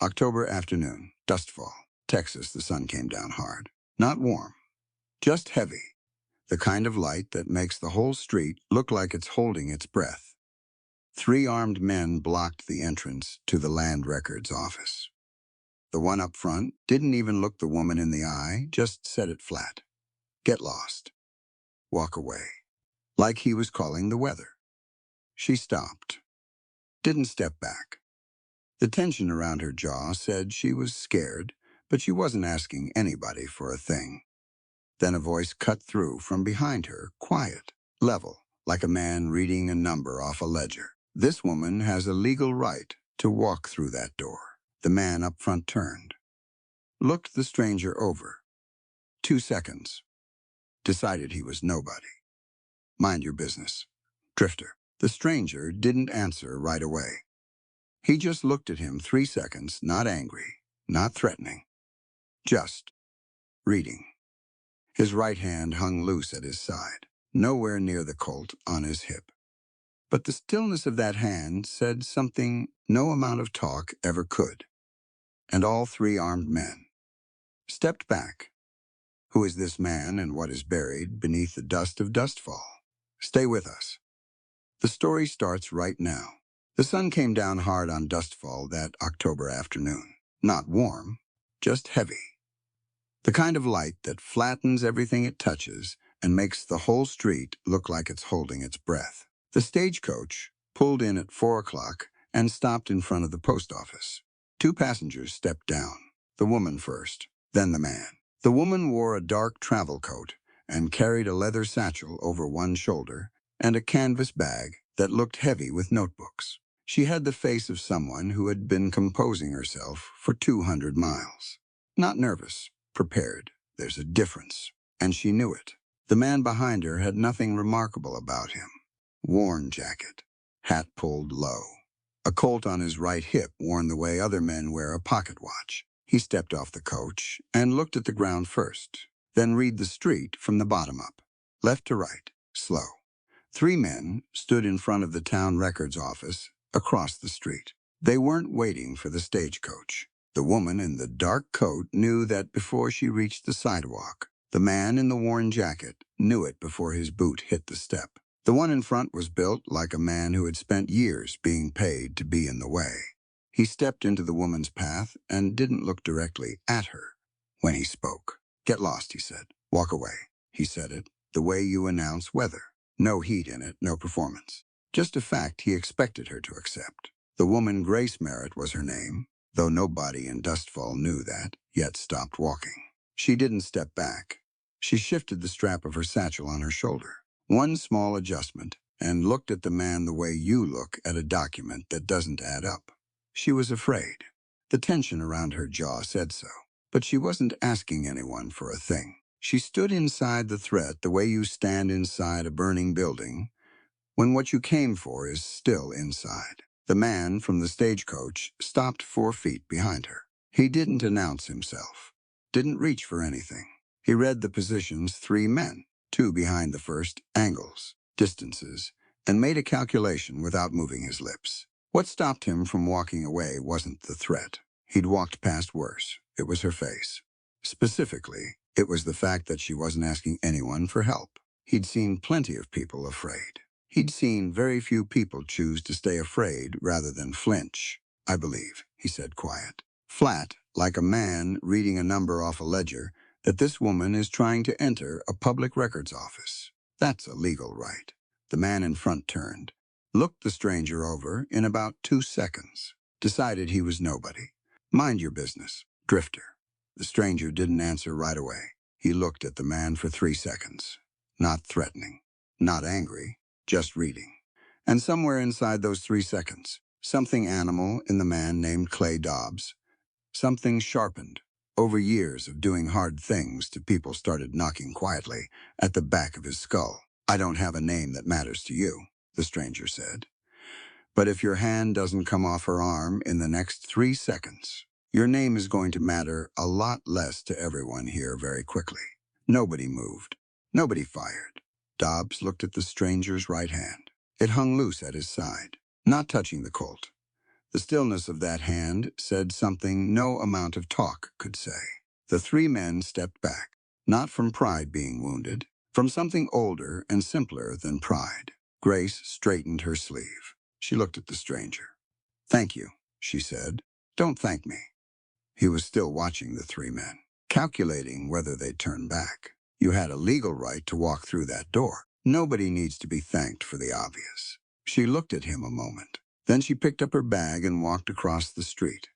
October afternoon, dustfall. Texas, the sun came down hard. Not warm, just heavy. The kind of light that makes the whole street look like it's holding its breath. 3 armed men blocked the entrance to the land records office. The one up front didn't even look the woman in the eye, just said it flat. Get lost. Walk away. Like he was calling the weather. She stopped. Didn't step back. The tension around her jaw said she was scared, but she wasn't asking anybody for a thing. Then a voice cut through from behind her, quiet, level, like a man reading a number off a ledger. This woman has a legal right to walk through that door. The man up front turned, looked the stranger over. 2 seconds. Decided he was nobody. Mind your business. Drifter. The stranger didn't answer right away. He just looked at him 3 seconds, not angry, not threatening. Just reading. His right hand hung loose at his side, nowhere near the Colt on his hip. But the stillness of that hand said something no amount of talk ever could. And all 3 armed men stepped back. Who is this man and what is buried beneath the dust of dustfall? Stay with us. The story starts right now. The sun came down hard on dustfall that October afternoon. Not warm, just heavy. The kind of light that flattens everything it touches and makes the whole street look like it's holding its breath. The stagecoach pulled in at 4 o'clock and stopped in front of the post office. 2 passengers stepped down, the woman first, then the man. The woman wore a dark travel coat and carried a leather satchel over one shoulder and a canvas bag that looked heavy with notebooks. She had the face of someone who had been composing herself for 200 miles. Not nervous, prepared. There's a difference, and she knew it. The man behind her had nothing remarkable about him. Worn jacket, hat pulled low. A Colt on his right hip worn the way other men wear a pocket watch. He stepped off the coach and looked at the ground first, then read the street from the bottom up. Left to right, slow. 3 men stood in front of the town records office across the street. They weren't waiting for the stagecoach. The woman in the dark coat knew that before she reached the sidewalk. The man in the worn jacket knew it before his boot hit the step. The one in front was built like a man who had spent years being paid to be in the way. He stepped into the woman's path and didn't look directly at her when he spoke. Get lost, he said. Walk away. He said it the way you announce weather. No heat in it, no performance. Just a fact he expected her to accept. The woman Grace Merritt was her name, though nobody in Dustfall knew that, yet stopped walking. She didn't step back. She shifted the strap of her satchel on her shoulder. One small adjustment, and looked at the man the way you look at a document that doesn't add up. She was afraid. The tension around her jaw said so. But she wasn't asking anyone for a thing. She stood inside the threat the way you stand inside a burning building when what you came for is still inside. The man from the stagecoach stopped 4 feet behind her. He didn't announce himself, didn't reach for anything. He read the positions 3 men, 2 behind the first, angles, distances, and made a calculation without moving his lips. What stopped him from walking away wasn't the threat. He'd walked past worse. It was her face. Specifically, it was the fact that she wasn't asking anyone for help. He'd seen plenty of people afraid. He'd seen very few people choose to stay afraid rather than flinch. I believe, he said quiet. Flat, like a man reading a number off a ledger, that this woman is trying to enter a public records office. That's a legal right. The man in front turned, looked the stranger over in about 2 seconds, decided he was nobody. Mind your business, drifter. The stranger didn't answer right away. He looked at the man for 3 seconds. Not threatening, not angry, just reading. And somewhere inside those 3 seconds, something animal in the man named Clay Dobbs, something sharpened. Over years of doing hard things to people started knocking quietly at the back of his skull. I don't have a name that matters to you, the stranger said. But if your hand doesn't come off her arm in the next 3 seconds, your name is going to matter a lot less to everyone here very quickly. Nobody moved. Nobody fired. Dobbs looked at the stranger's right hand. It hung loose at his side, not touching the Colt. The stillness of that hand said something no amount of talk could say. The three men stepped back, not from pride being wounded, from something older and simpler than pride. Grace straightened her sleeve. She looked at the stranger. "Thank you," she said. "Don't thank me." He was still watching the three men, calculating whether they'd turn back. You had a legal right to walk through that door. Nobody needs to be thanked for the obvious. She looked at him a moment. Then she picked up her bag and walked across the street.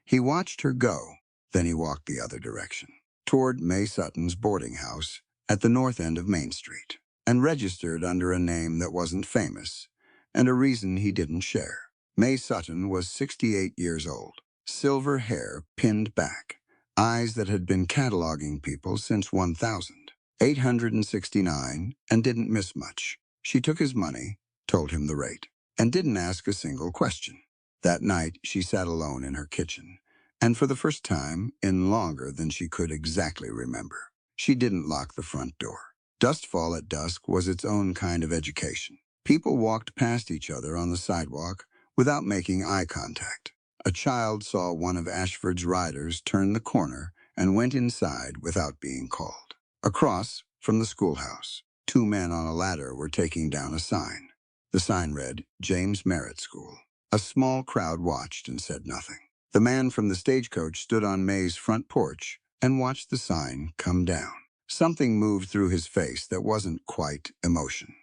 He watched her go. Then he walked the other direction, toward May Sutton's boarding house at the north end of Main Street, and registered under a name that wasn't famous, and a reason he didn't share. May Sutton was 68 years old, silver hair pinned back, eyes that had been cataloging people since 1869 and didn't miss much. She took his money, told him the rate, and didn't ask a single question. That night, she sat alone in her kitchen, and for the first time in longer than she could exactly remember, she didn't lock the front door. Dustfall at dusk was its own kind of education. People walked past each other on the sidewalk without making eye contact. A child saw one of Ashford's riders turn the corner and went inside without being called. Across from the schoolhouse, two men on a ladder were taking down a sign. The sign read, "James Merritt School." A small crowd watched and said nothing. The man from the stagecoach stood on May's front porch and watched the sign come down. Something moved through his face that wasn't quite emotion,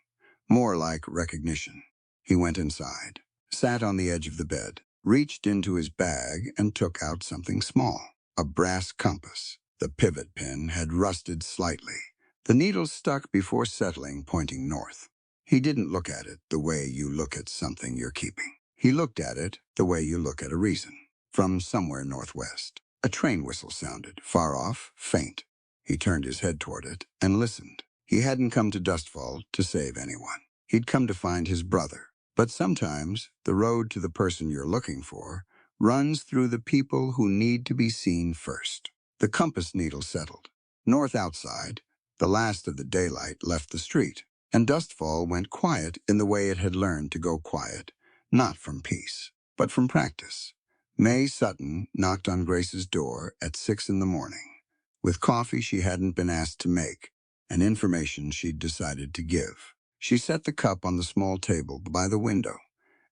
more like recognition. He went inside, sat on the edge of the bed, reached into his bag and took out something small, a brass compass. The pivot pin had rusted slightly. The needle stuck before settling, pointing north. He didn't look at it the way you look at something you're keeping. He looked at it the way you look at a reason. From somewhere northwest, a train whistle sounded, far off, faint. He turned his head toward it and listened. He hadn't come to Dustfall to save anyone. He'd come to find his brother. But sometimes the road to the person you're looking for runs through the people who need to be seen first. The compass needle settled. North outside, the last of the daylight left the street, and Dustfall went quiet in the way it had learned to go quiet, not from peace, but from practice. May Sutton knocked on Grace's door at 6 in the morning, with coffee she hadn't been asked to make and information she'd decided to give. She set the cup on the small table by the window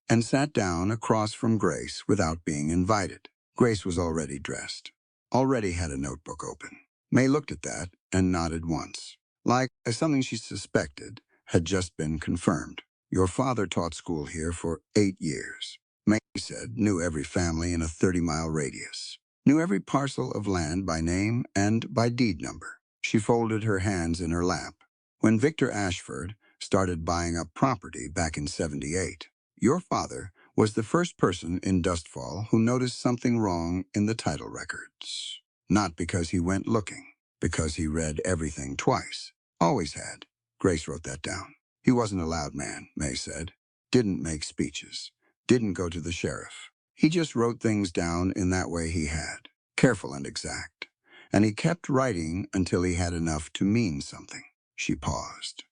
and sat down across from Grace without being invited. Grace was already dressed, already had a notebook open. May looked at that and nodded once, like something she suspected had just been confirmed. "Your father taught school here for 8 years. May said knew every family in a 30-mile radius, knew every parcel of land by name and by deed number. She folded her hands in her lap. When Victor Ashford started buying up property back in '78, your father was the first person in Dustfall who noticed something wrong in the title records. Not because he went looking, because he read everything twice. Always had." Grace wrote that down. "He wasn't a loud man," May said. "Didn't make speeches. Didn't go to the sheriff. He just wrote things down in that way he had, careful and exact. And he kept writing until he had enough to mean something." She paused.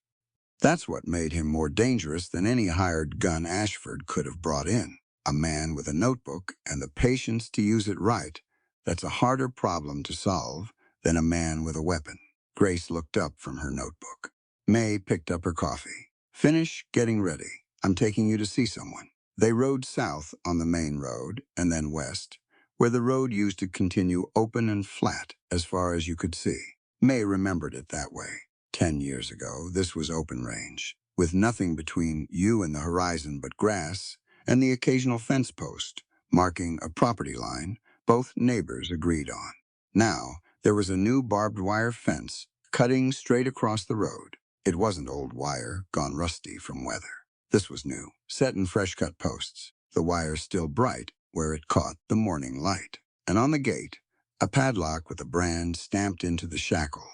"That's what made him more dangerous than any hired gun Ashford could have brought in. A man with a notebook and the patience to use it right. That's a harder problem to solve than a man with a weapon." Grace looked up from her notebook. May picked up her coffee. "Finish getting ready. I'm taking you to see someone." They rode south on the main road and then west, where the road used to continue open and flat as far as you could see. May remembered it that way. 10 years ago, this was open range, with nothing between you and the horizon but grass and the occasional fence post, marking a property line both neighbors agreed on. Now, there was a new barbed wire fence cutting straight across the road. It wasn't old wire, gone rusty from weather. This was new, set in fresh-cut posts, the wire still bright where it caught the morning light. And on the gate, a padlock with a brand stamped into the shackle.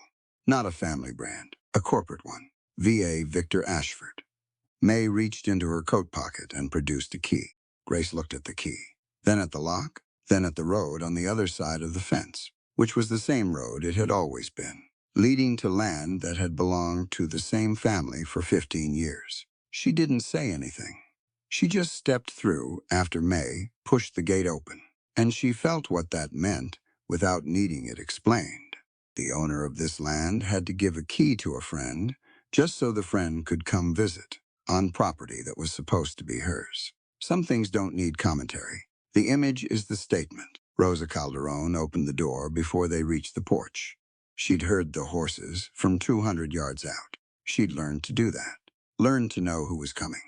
Not a family brand, a corporate one. VA Victor Ashford. May reached into her coat pocket and produced a key. Grace looked at the key, then at the lock, then at the road on the other side of the fence, which was the same road it had always been, leading to land that had belonged to the same family for 15 years. She didn't say anything. She just stepped through after May pushed the gate open, and she felt what that meant without needing it explained. The owner of this land had to give a key to a friend just so the friend could come visit on property that was supposed to be hers. Some things don't need commentary. The image is the statement. Rosa Calderon opened the door before they reached the porch. She'd heard the horses from 200 yards out. She'd learned to do that, learned to know who was coming,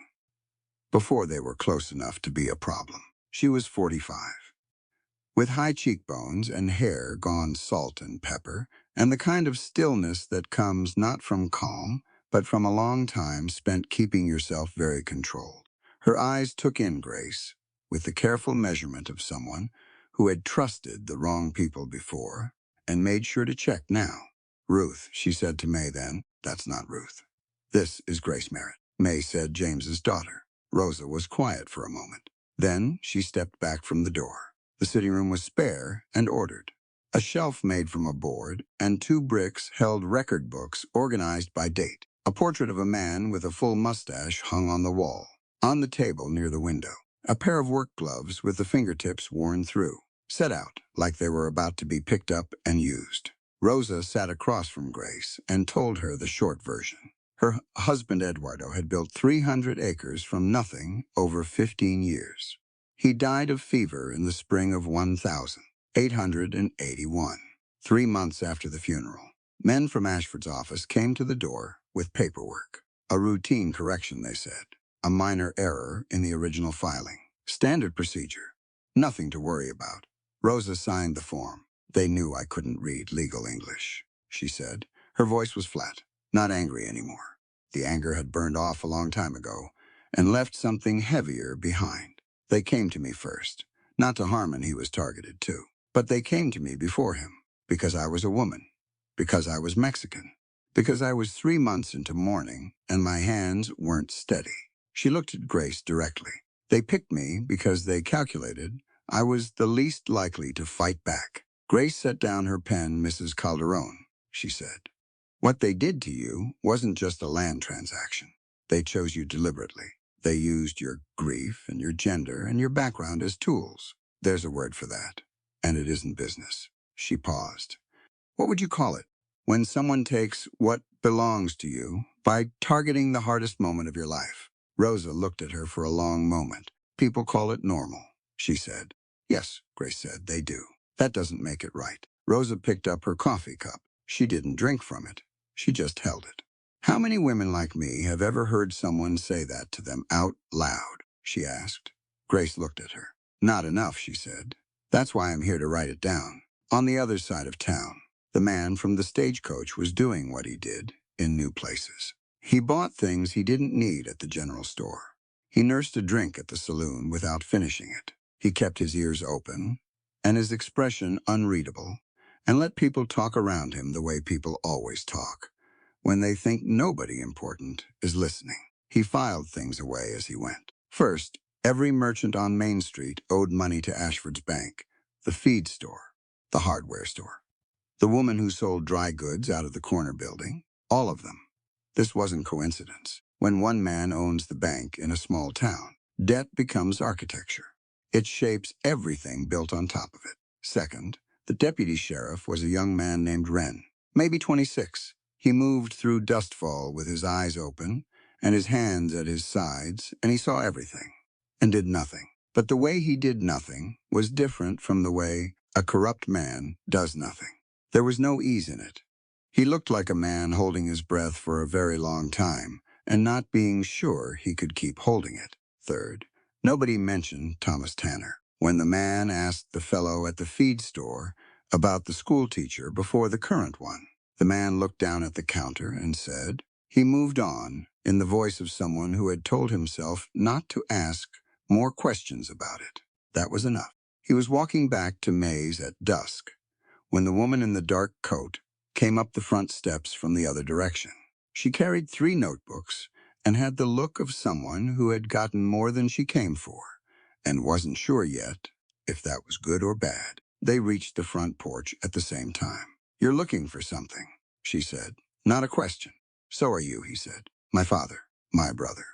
before they were close enough to be a problem. She was 45, with high cheekbones and hair gone salt and pepper, and the kind of stillness that comes not from calm, but from a long time spent keeping yourself very controlled. Her eyes took in Grace, with the careful measurement of someone who had trusted the wrong people before and made sure to check now. "Ruth," she said to May then. "That's not Ruth. This is Grace Merritt." May said James's daughter. Rosa was quiet for a moment. Then she stepped back from the door. The sitting room was spare and ordered. A shelf made from a board and 2 bricks held record books organized by date. A portrait of a man with a full mustache hung on the wall. On the table near the window, a pair of work gloves with the fingertips worn through, set out like they were about to be picked up and used. Rosa sat across from Grace and told her the short version. Her husband Eduardo had built 300 acres from nothing over 15 years. He died of fever in the spring of 1881, 3 months after the funeral. Men from Ashford's office came to the door with paperwork. A routine correction, they said. A minor error in the original filing. Standard procedure. Nothing to worry about. Rosa signed the form. "They knew I couldn't read legal English," she said. Her voice was flat, not angry anymore. The anger had burned off a long time ago and left something heavier behind. "They came to me first. Not to Harmon, he was targeted too. But they came to me before him, because I was a woman, because I was Mexican, because I was 3 months into mourning and my hands weren't steady." She looked at Grace directly. "They picked me because they calculated I was the least likely to fight back." Grace set down her pen. "Mrs. Calderon," she said, "what they did to you wasn't just a land transaction. They chose you deliberately. They used your grief and your gender and your background as tools. There's a word for that, and it isn't business." She paused. "What would you call it? When someone takes what belongs to you by targeting the hardest moment of your life." Rosa looked at her for a long moment. "People call it normal," she said. "Yes," Grace said, "they do. That doesn't make it right." Rosa picked up her coffee cup. She didn't drink from it. She just held it. "How many women like me have ever heard someone say that to them out loud?" she asked. Grace looked at her. "Not enough," she said. "That's why I'm here to write it down." On the other side of town, the man from the stagecoach was doing what he did in new places. He bought things he didn't need at the general store. He nursed a drink at the saloon without finishing it. He kept his ears open and his expression unreadable and let people talk around him the way people always talk, when they think nobody important is listening. He filed things away as he went. First, every merchant on Main Street owed money to Ashford's bank, the feed store, the hardware store, the woman who sold dry goods out of the corner building, all of them. This wasn't coincidence. When one man owns the bank in a small town, debt becomes architecture. It shapes everything built on top of it. Second, the deputy sheriff was a young man named Wren, maybe 26. He moved through Dustfall with his eyes open and his hands at his sides, and he saw everything and did nothing. But the way he did nothing was different from the way a corrupt man does nothing. There was no ease in it. He looked like a man holding his breath for a very long time and not being sure he could keep holding it. Third, nobody mentioned Thomas Tanner. When the man asked the fellow at the feed store about the school teacher before the current one, the man looked down at the counter and said, he moved on in the voice of someone who had told himself not to ask more questions about it. That was enough. He was walking back to May's at dusk when the woman in the dark coat came up the front steps from the other direction. She carried 3 notebooks and had the look of someone who had gotten more than she came for and wasn't sure yet if that was good or bad. They reached the front porch at the same time. "You're looking for something," she said. "Not a question." "So are you," he said. "My father, my brother.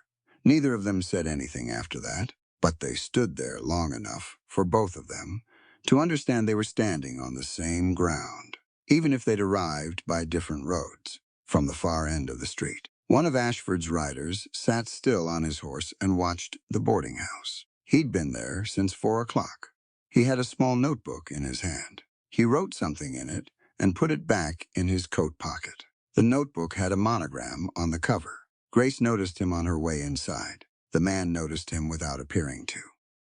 Neither of them said anything after that, but they stood there long enough for both of them to understand they were standing on the same ground, even if they'd arrived by different roads, from the far end of the street. One of Ashford's riders sat still on his horse and watched the boarding house. He'd been there since 4 o'clock. He had a small notebook in his hand. He wrote something in it and put it back in his coat pocket. The notebook had a monogram on the cover. Grace noticed him on her way inside. The man noticed him without appearing to.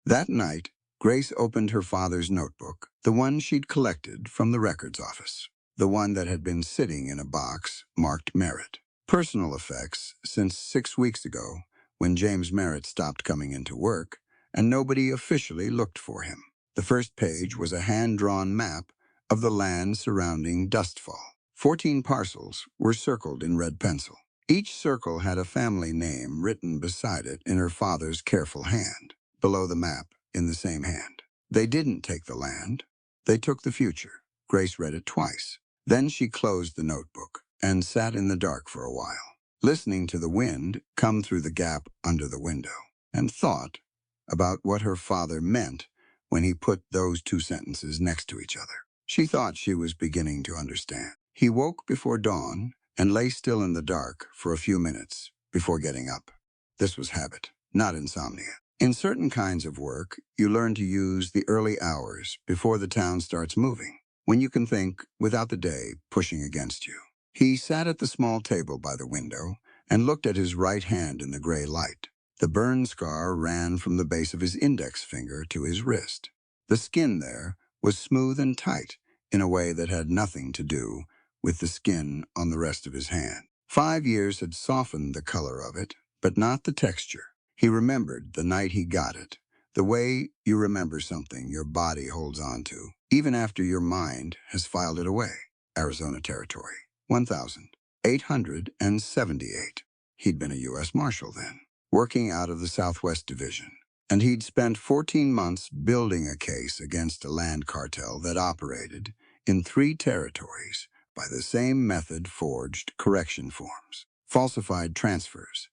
That night, Grace opened her father's notebook, the one she'd collected from the records office, the one that had been sitting in a box marked Merritt. Personal effects since 6 weeks ago, when James Merritt stopped coming into work, and nobody officially looked for him. The first page was a hand-drawn map of the land surrounding Dustfall. 14 parcels were circled in red pencil. Each circle had a family name written beside it in her father's careful hand, below the map in the same hand. They didn't take the land. They took the future. Grace read it twice. Then she closed the notebook and sat in the dark for a while, listening to the wind come through the gap under the window, and thought about what her father meant when he put those two sentences next to each other. She thought she was beginning to understand. He woke before dawn and lay still in the dark for a few minutes before getting up. This was habit, not insomnia. In certain kinds of work, you learn to use the early hours before the town starts moving, when you can think without the day pushing against you. He sat at the small table by the window and looked at his right hand in the gray light. The burn scar ran from the base of his index finger to his wrist. The skin there was smooth and tight in a way that had nothing to do with the skin on the rest of his hand. 5 years had softened the color of it, but not the texture. He remembered the night he got it, the way you remember something your body holds on to, even after your mind has filed it away. Arizona Territory, 1,878. He'd been a U.S. Marshal then, working out of the Southwest Division, and he'd spent 14 months building a case against a land cartel that operated in 3 territories by the same method: forged correction forms, falsified transfers,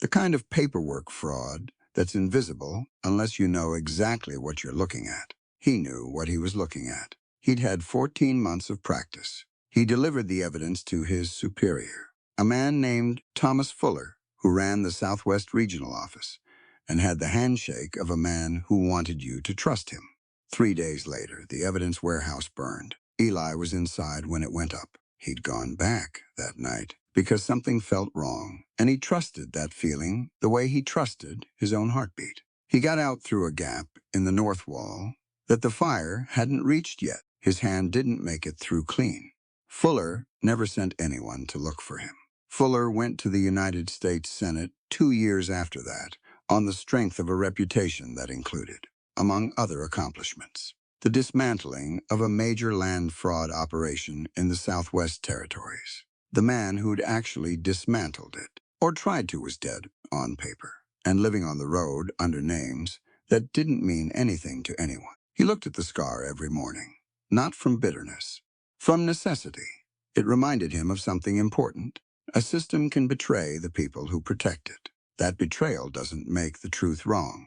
the kind of paperwork fraud that's invisible unless you know exactly what you're looking at. He knew what he was looking at. He'd had 14 months of practice. He delivered the evidence to his superior, a man named Thomas Fuller, who ran the Southwest Regional Office and had the handshake of a man who wanted you to trust him. 3 days later, the evidence warehouse burned. Eli was inside when it went up. He'd gone back that night because something felt wrong, and he trusted that feeling the way he trusted his own heartbeat. He got out through a gap in the north wall that the fire hadn't reached yet. His hand didn't make it through clean. Fuller never sent anyone to look for him. Fuller went to the United States Senate 2 years after that on the strength of a reputation that included, among other accomplishments, the dismantling of a major land fraud operation in the Southwest Territories. The man who'd actually dismantled it, or tried to, was dead on paper and living on the road under names that didn't mean anything to anyone. He looked at the scar every morning, not from bitterness, from necessity. It reminded him of something important. A system can betray the people who protect it. That betrayal doesn't make the truth wrong.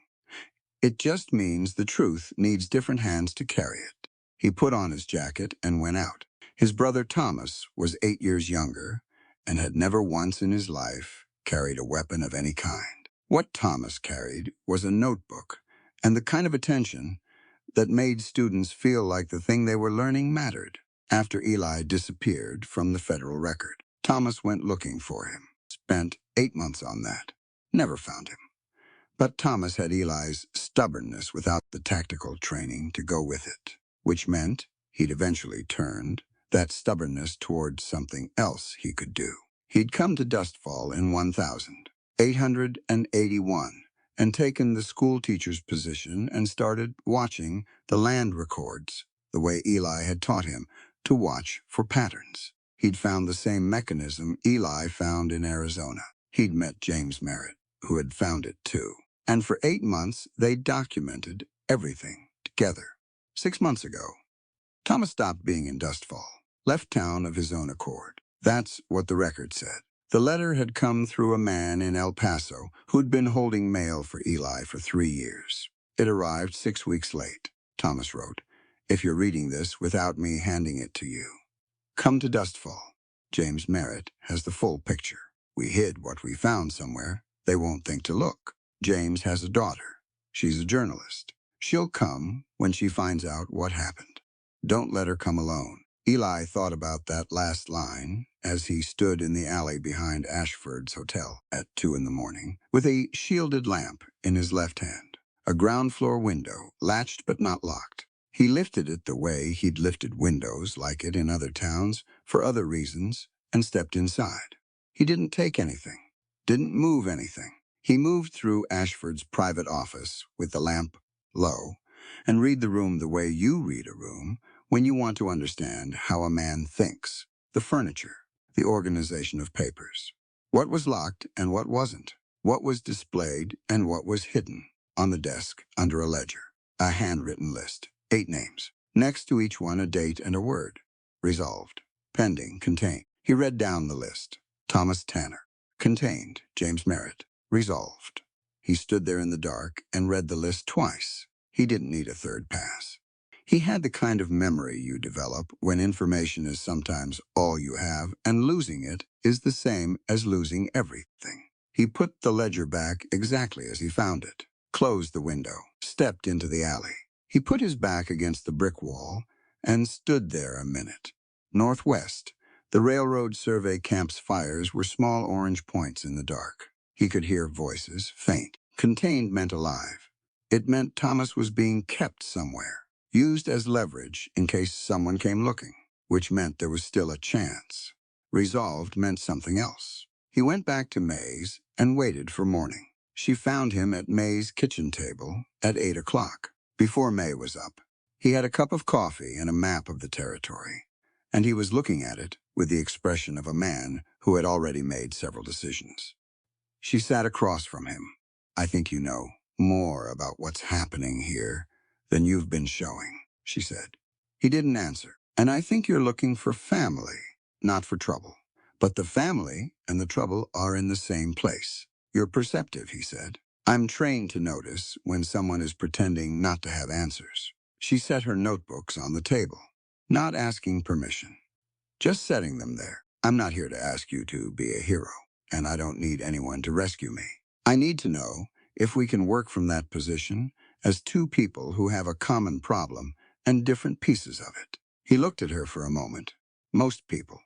It just means the truth needs different hands to carry it. He put on his jacket and went out. His brother Thomas was 8 years younger and had never once in his life carried a weapon of any kind. What Thomas carried was a notebook and the kind of attention that made students feel like the thing they were learning mattered. After Eli disappeared from the federal record, Thomas went looking for him, spent 8 months on that, never found him. But Thomas had Eli's stubbornness without the tactical training to go with it, which meant he'd eventually turned that stubbornness towards something else he could do. He'd come to Dustfall in 1,881 and taken the school teacher's position and started watching the land records the way Eli had taught him to watch for patterns. He'd found the same mechanism Eli found in Arizona. He'd met James Merritt, who had found it too. And for 8 months, they documented everything together. 6 months ago, Thomas stopped being in Dustfall, left town of his own accord. That's what the record said. The letter had come through a man in El Paso who'd been holding mail for Eli for 3 years. It arrived 6 weeks late. Thomas wrote, "If you're reading this without me handing it to you, come to Dustfall. James Merritt has the full picture. We hid what we found somewhere. They won't think to look. James has a daughter. She's a journalist. She'll come when she finds out what happened. Don't let her come alone." Eli thought about that last line as he stood in the alley behind Ashford's hotel at 2 in the morning, with a shielded lamp in his left hand, a ground-floor window, latched but not locked. He lifted it the way he'd lifted windows like it in other towns for other reasons and stepped inside. He didn't take anything, didn't move anything. He moved through Ashford's private office with the lamp low and read the room the way you read a room when you want to understand how a man thinks. The furniture, the organization of papers. What was locked and what wasn't. What was displayed and what was hidden on the desk under a ledger. A handwritten list, 8 names. Next to each one a date and a word. Resolved. Pending. Contained. He read down the list. Thomas Tanner. Contained. James Merritt. Resolved. He stood there in the dark and read the list twice. He didn't need a third pass. He had the kind of memory you develop when information is sometimes all you have, and losing it is the same as losing everything. He put the ledger back exactly as he found it, closed the window, stepped into the alley. He put his back against the brick wall and stood there a minute. Northwest, the railroad survey camp's fires were small orange points in the dark. He could hear voices, faint. Contained meant alive. It meant Thomas was being kept somewhere, used as leverage in case someone came looking, which meant there was still a chance. Resolved meant something else. He went back to May's and waited for morning. She found him at May's kitchen table at 8 o'clock. Before May was up, he had a cup of coffee and a map of the territory, and he was looking at it with the expression of a man who had already made several decisions. She sat across from him. "I think you know more about what's happening here than you've been showing," she said. He didn't answer. "And I think you're looking for family, not for trouble. But the family and the trouble are in the same place. You're perceptive," he said. "I'm trained to notice when someone is pretending not to have answers." She set her notebooks on the table, not asking permission, just setting them there. "I'm not here to ask you to be a hero, and I don't need anyone to rescue me. I need to know if we can work from that position as two people who have a common problem and different pieces of it." He looked at her for a moment. Most people,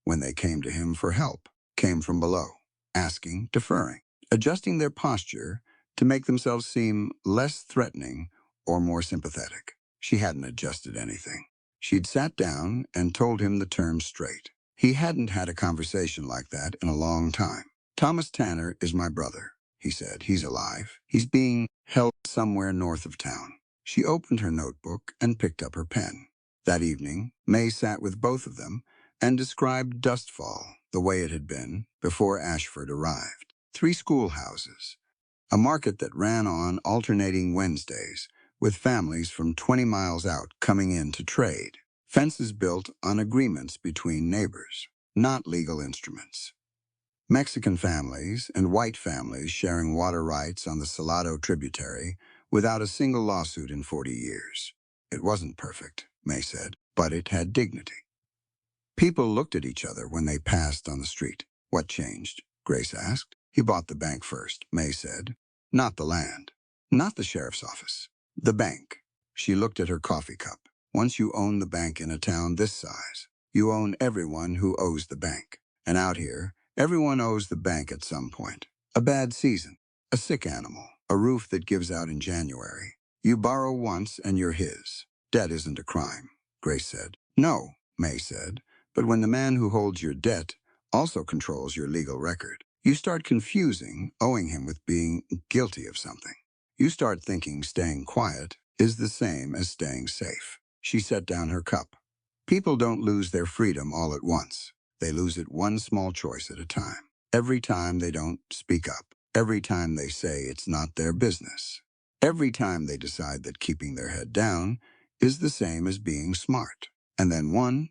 when they came to him for help, came from below, asking, deferring, adjusting their posture to make themselves seem less threatening or more sympathetic. She hadn't adjusted anything. She'd sat down and told him the terms straight. He hadn't had a conversation like that in a long time. "Thomas Tanner is my brother," he said. "He's alive. He's being held somewhere north of town." She opened her notebook and picked up her pen. That evening, May sat with both of them and described Dustfall the way it had been before Ashford arrived. 3 schoolhouses, a market that ran on alternating Wednesdays, with families from 20 miles out coming in to trade. Fences built on agreements between neighbors, not legal instruments. Mexican families and white families sharing water rights on the Salado tributary without a single lawsuit in 40 years. It wasn't perfect, May said, but it had dignity. People looked at each other when they passed on the street. "What changed?" Grace asked. "He bought the bank first," May said. "Not the land. Not the sheriff's office. The bank." She looked at her coffee cup. "Once you own the bank in a town this size, you own everyone who owes the bank. And out here, everyone owes the bank at some point. A bad season, a sick animal, a roof that gives out in January. You borrow once and you're his. Debt isn't a crime," Grace said. "No," May said. "But when the man who holds your debt also controls your legal record, you start confusing owing him with being guilty of something. You start thinking staying quiet is the same as staying safe." She set down her cup. "People don't lose their freedom all at once. They lose it one small choice at a time. Every time they don't speak up. Every time they say it's not their business. Every time they decide that keeping their head down is the same as being smart. And then one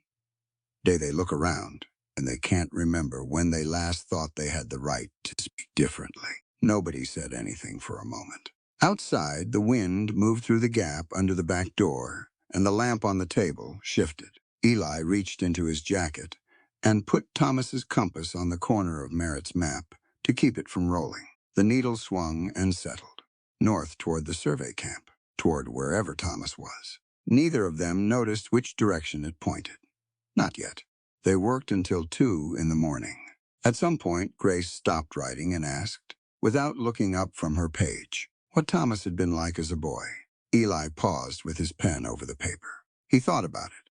day they look around and they can't remember when they last thought they had the right to speak differently. Nobody said anything for a moment. Outside, the wind moved through the gap under the back door, and the lamp on the table shifted. Eli reached into his jacket and put Thomas's compass on the corner of Merritt's map to keep it from rolling. The needle swung and settled, north toward the survey camp, toward wherever Thomas was. Neither of them noticed which direction it pointed. Not yet. They worked until 2 in the morning. At some point, Grace stopped writing and asked, without looking up from her page, what Thomas had been like as a boy. Eli paused with his pen over the paper. He thought about it,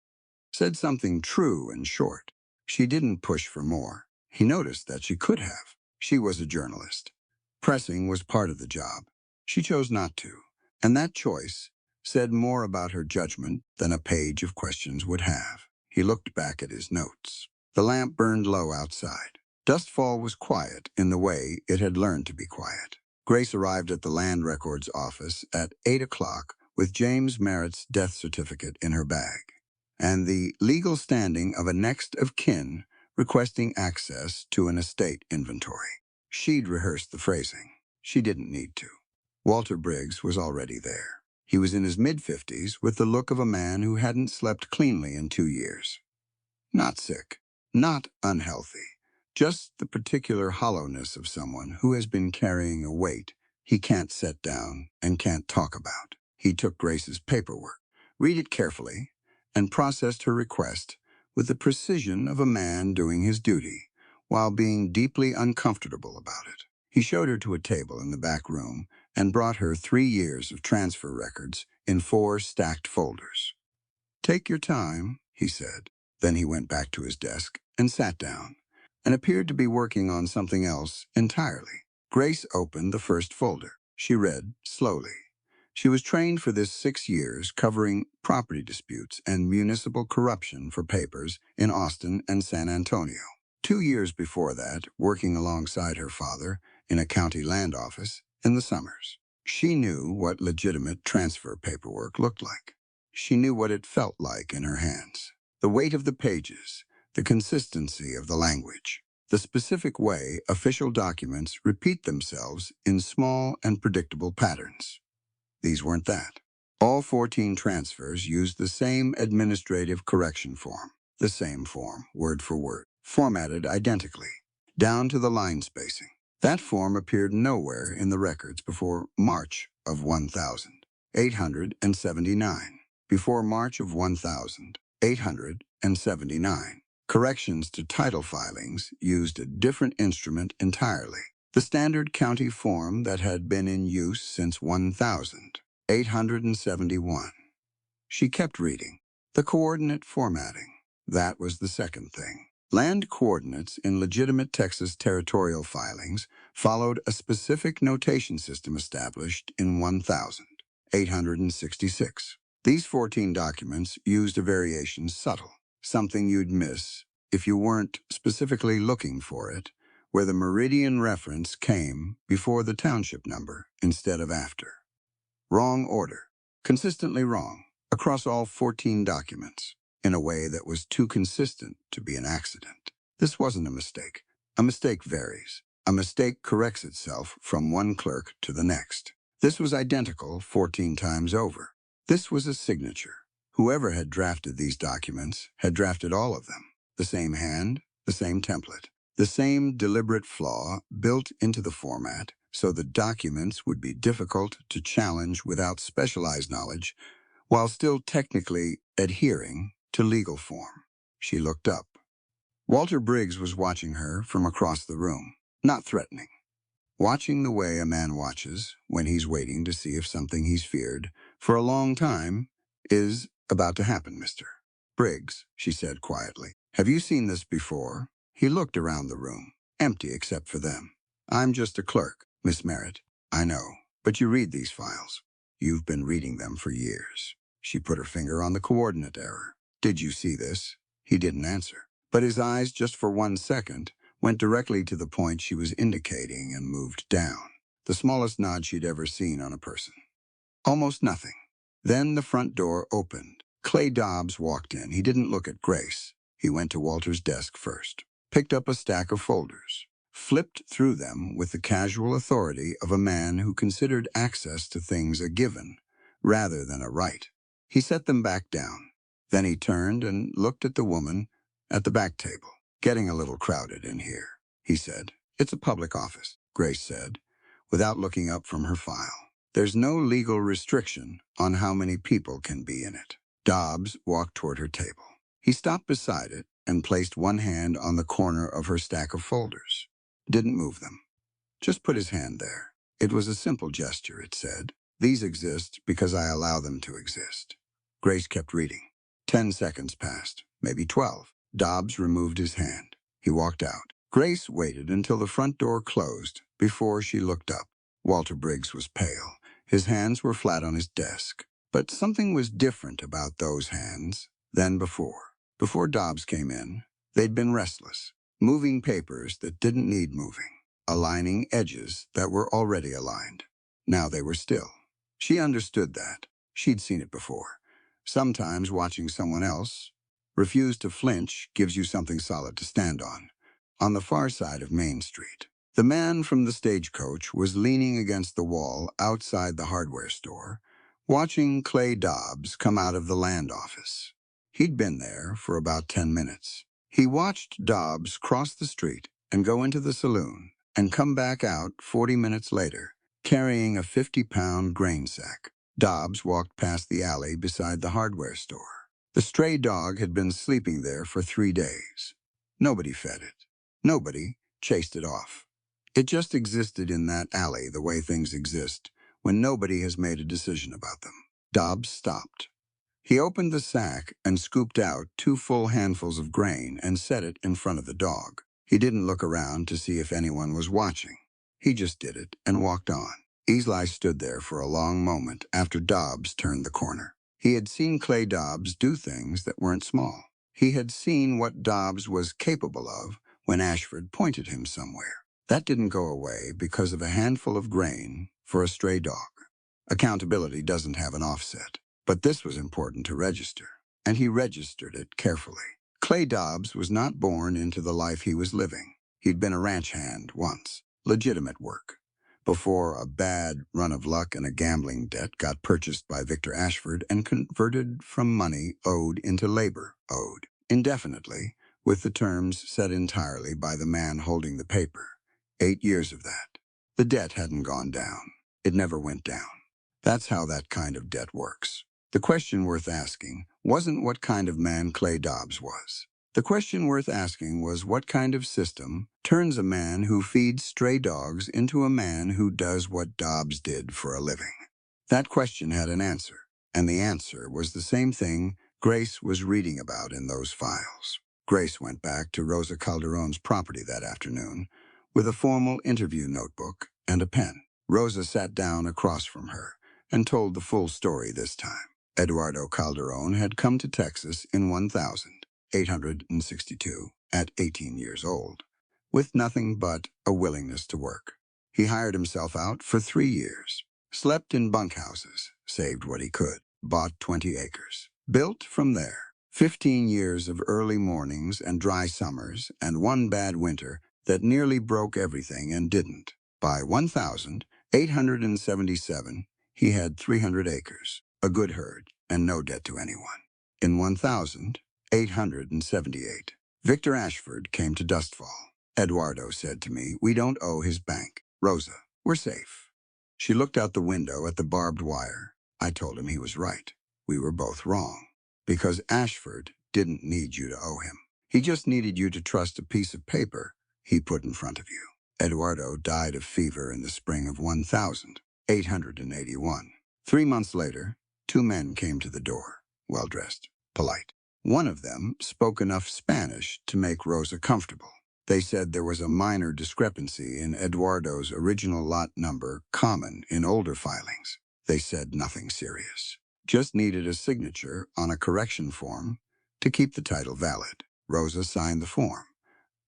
said something true and short. She didn't push for more. He noticed that she could have. She was a journalist. Pressing was part of the job. She chose not to, and that choice said more about her judgment than a page of questions would have. He looked back at his notes. The lamp burned low outside. Dustfall was quiet in the way it had learned to be quiet. Grace arrived at the land records office at 8 o'clock with James Merritt's death certificate in her bag and the legal standing of a next of kin requesting access to an estate inventory. She'd rehearsed the phrasing. She didn't need to. Walter Briggs was already there. He was in his mid-50s with the look of a man who hadn't slept cleanly in 2 years. Not sick, not unhealthy, just the particular hollowness of someone who has been carrying a weight he can't set down and can't talk about. He took Grace's paperwork, read it carefully, and processed her request with the precision of a man doing his duty while being deeply uncomfortable about it. He showed her to a table in the back room and brought her 3 years of transfer records in 4 stacked folders. "Take your time," he said. Then he went back to his desk and sat down, and appeared to be working on something else entirely. Grace opened the first folder. She read slowly. She was trained for this 6 years, covering property disputes and municipal corruption for papers in Austin and San Antonio. 2 years before that, working alongside her father in a county land office in the summers. She knew what legitimate transfer paperwork looked like. She knew what it felt like in her hands. The weight of the pages, the consistency of the language, the specific way official documents repeat themselves in small and predictable patterns. These weren't that. All 14 transfers used the same administrative correction form, the same form, word for word, formatted identically, down to the line spacing. That form appeared nowhere in the records before March of 1879. Before March of 1879. Corrections to title filings used a different instrument entirely. The standard county form that had been in use since 1871. She kept reading. The coordinate formatting. That was the second thing. Land coordinates in legitimate Texas territorial filings followed a specific notation system established in 1866. These 14 documents used a variation subtle, something you'd miss if you weren't specifically looking for it, where the meridian reference came before the township number instead of after. Wrong order, consistently wrong, across all 14 documents, in a way that was too consistent to be an accident. This wasn't a mistake. A mistake varies. A mistake corrects itself from one clerk to the next. This was identical 14 times over. This was a signature. Whoever had drafted these documents had drafted all of them. The same hand, the same template, the same deliberate flaw built into the format so the documents would be difficult to challenge without specialized knowledge while still technically adhering to legal form. She looked up. Walter Briggs was watching her from across the room, not threatening. Watching the way a man watches when he's waiting to see if something he's feared for a long time is about to happen, Mr. Briggs, she said quietly. Have you seen this before? He looked around the room, empty except for them. I'm just a clerk, Miss Merritt. I know, but you read these files. You've been reading them for years. She put her finger on the coordinate error. Did you see this? He didn't answer, but his eyes, just for 1 second, went directly to the point she was indicating and moved down, the smallest nod she'd ever seen on a person. Almost nothing. Then the front door opened. Clay Dobbs walked in. He didn't look at Grace. He went to Walter's desk first. picked up a stack of folders, flipped through them with the casual authority of a man who considered access to things a given rather than a right. He set them back down. Then he turned and looked at the woman at the back table. "Getting a little crowded in here," he said. "It's a public office," Grace said, without looking up from her file. "There's no legal restriction on how many people can be in it." Dobbs walked toward her table. He stopped beside it and placed one hand on the corner of her stack of folders. Didn't move them. Just put his hand there. It was a simple gesture, it said. "These exist because I allow them to exist." Grace kept reading. 10 seconds passed, maybe 12. Dobbs removed his hand. He walked out. Grace waited until the front door closed before she looked up. Walter Briggs was pale. His hands were flat on his desk. But something was different about those hands than before. Before Dobbs came in, they'd been restless, moving papers that didn't need moving, aligning edges that were already aligned. Now they were still. She understood that. She'd seen it before. Sometimes watching someone else refuse to flinch gives you something solid to stand on. On the far side of Main Street, the man from the stagecoach was leaning against the wall outside the hardware store, watching Clay Dobbs come out of the land office. He'd been there for about 10 minutes. He watched Dobbs cross the street and go into the saloon and come back out 40 minutes later, carrying a 50-pound grain sack. Dobbs walked past the alley beside the hardware store. The stray dog had been sleeping there for 3 days. Nobody fed it. Nobody chased it off. It just existed in that alley the way things exist when nobody has made a decision about them. Dobbs stopped. He opened the sack and scooped out 2 full handfuls of grain and set it in front of the dog. He didn't look around to see if anyone was watching. He just did it and walked on. Eli stood there for a long moment after Dobbs turned the corner. He had seen Clay Dobbs do things that weren't small. He had seen what Dobbs was capable of when Ashford pointed him somewhere. That didn't go away because of a handful of grain for a stray dog. Accountability doesn't have an offset. But this was important to register, and he registered it carefully. Clay Dobbs was not born into the life he was living. He'd been a ranch hand once, legitimate work, before a bad run of luck and a gambling debt got purchased by Victor Ashford and converted from money owed into labor owed, indefinitely, with the terms set entirely by the man holding the paper. 8 years of that. The debt hadn't gone down. It never went down. That's how that kind of debt works. The question worth asking wasn't what kind of man Clay Dobbs was. The question worth asking was what kind of system turns a man who feeds stray dogs into a man who does what Dobbs did for a living. That question had an answer, and the answer was the same thing Grace was reading about in those files. Grace went back to Rosa Calderon's property that afternoon with a formal interview notebook and a pen. Rosa sat down across from her and told the full story this time. Eduardo Calderon had come to Texas in 1862 at 18 years old, with nothing but a willingness to work. He hired himself out for 3 years, slept in bunkhouses, saved what he could, bought 20 acres. Built from there. 15 years of early mornings and dry summers and one bad winter that nearly broke everything and didn't. By 1877, he had 300 acres, a good herd, and no debt to anyone. In 1878, Victor Ashford came to Dustfall. Eduardo said to me, "We don't owe his bank. Rosa, we're safe." She looked out the window at the barbed wire. I told him he was right. We were both wrong. Because Ashford didn't need you to owe him. He just needed you to trust a piece of paper he put in front of you. Eduardo died of fever in the spring of 1881. 3 months later, 2 men came to the door, well-dressed, polite. One of them spoke enough Spanish to make Rosa comfortable. They said there was a minor discrepancy in Eduardo's original lot number common in older filings. They said nothing serious. Just needed a signature on a correction form to keep the title valid. Rosa signed the form.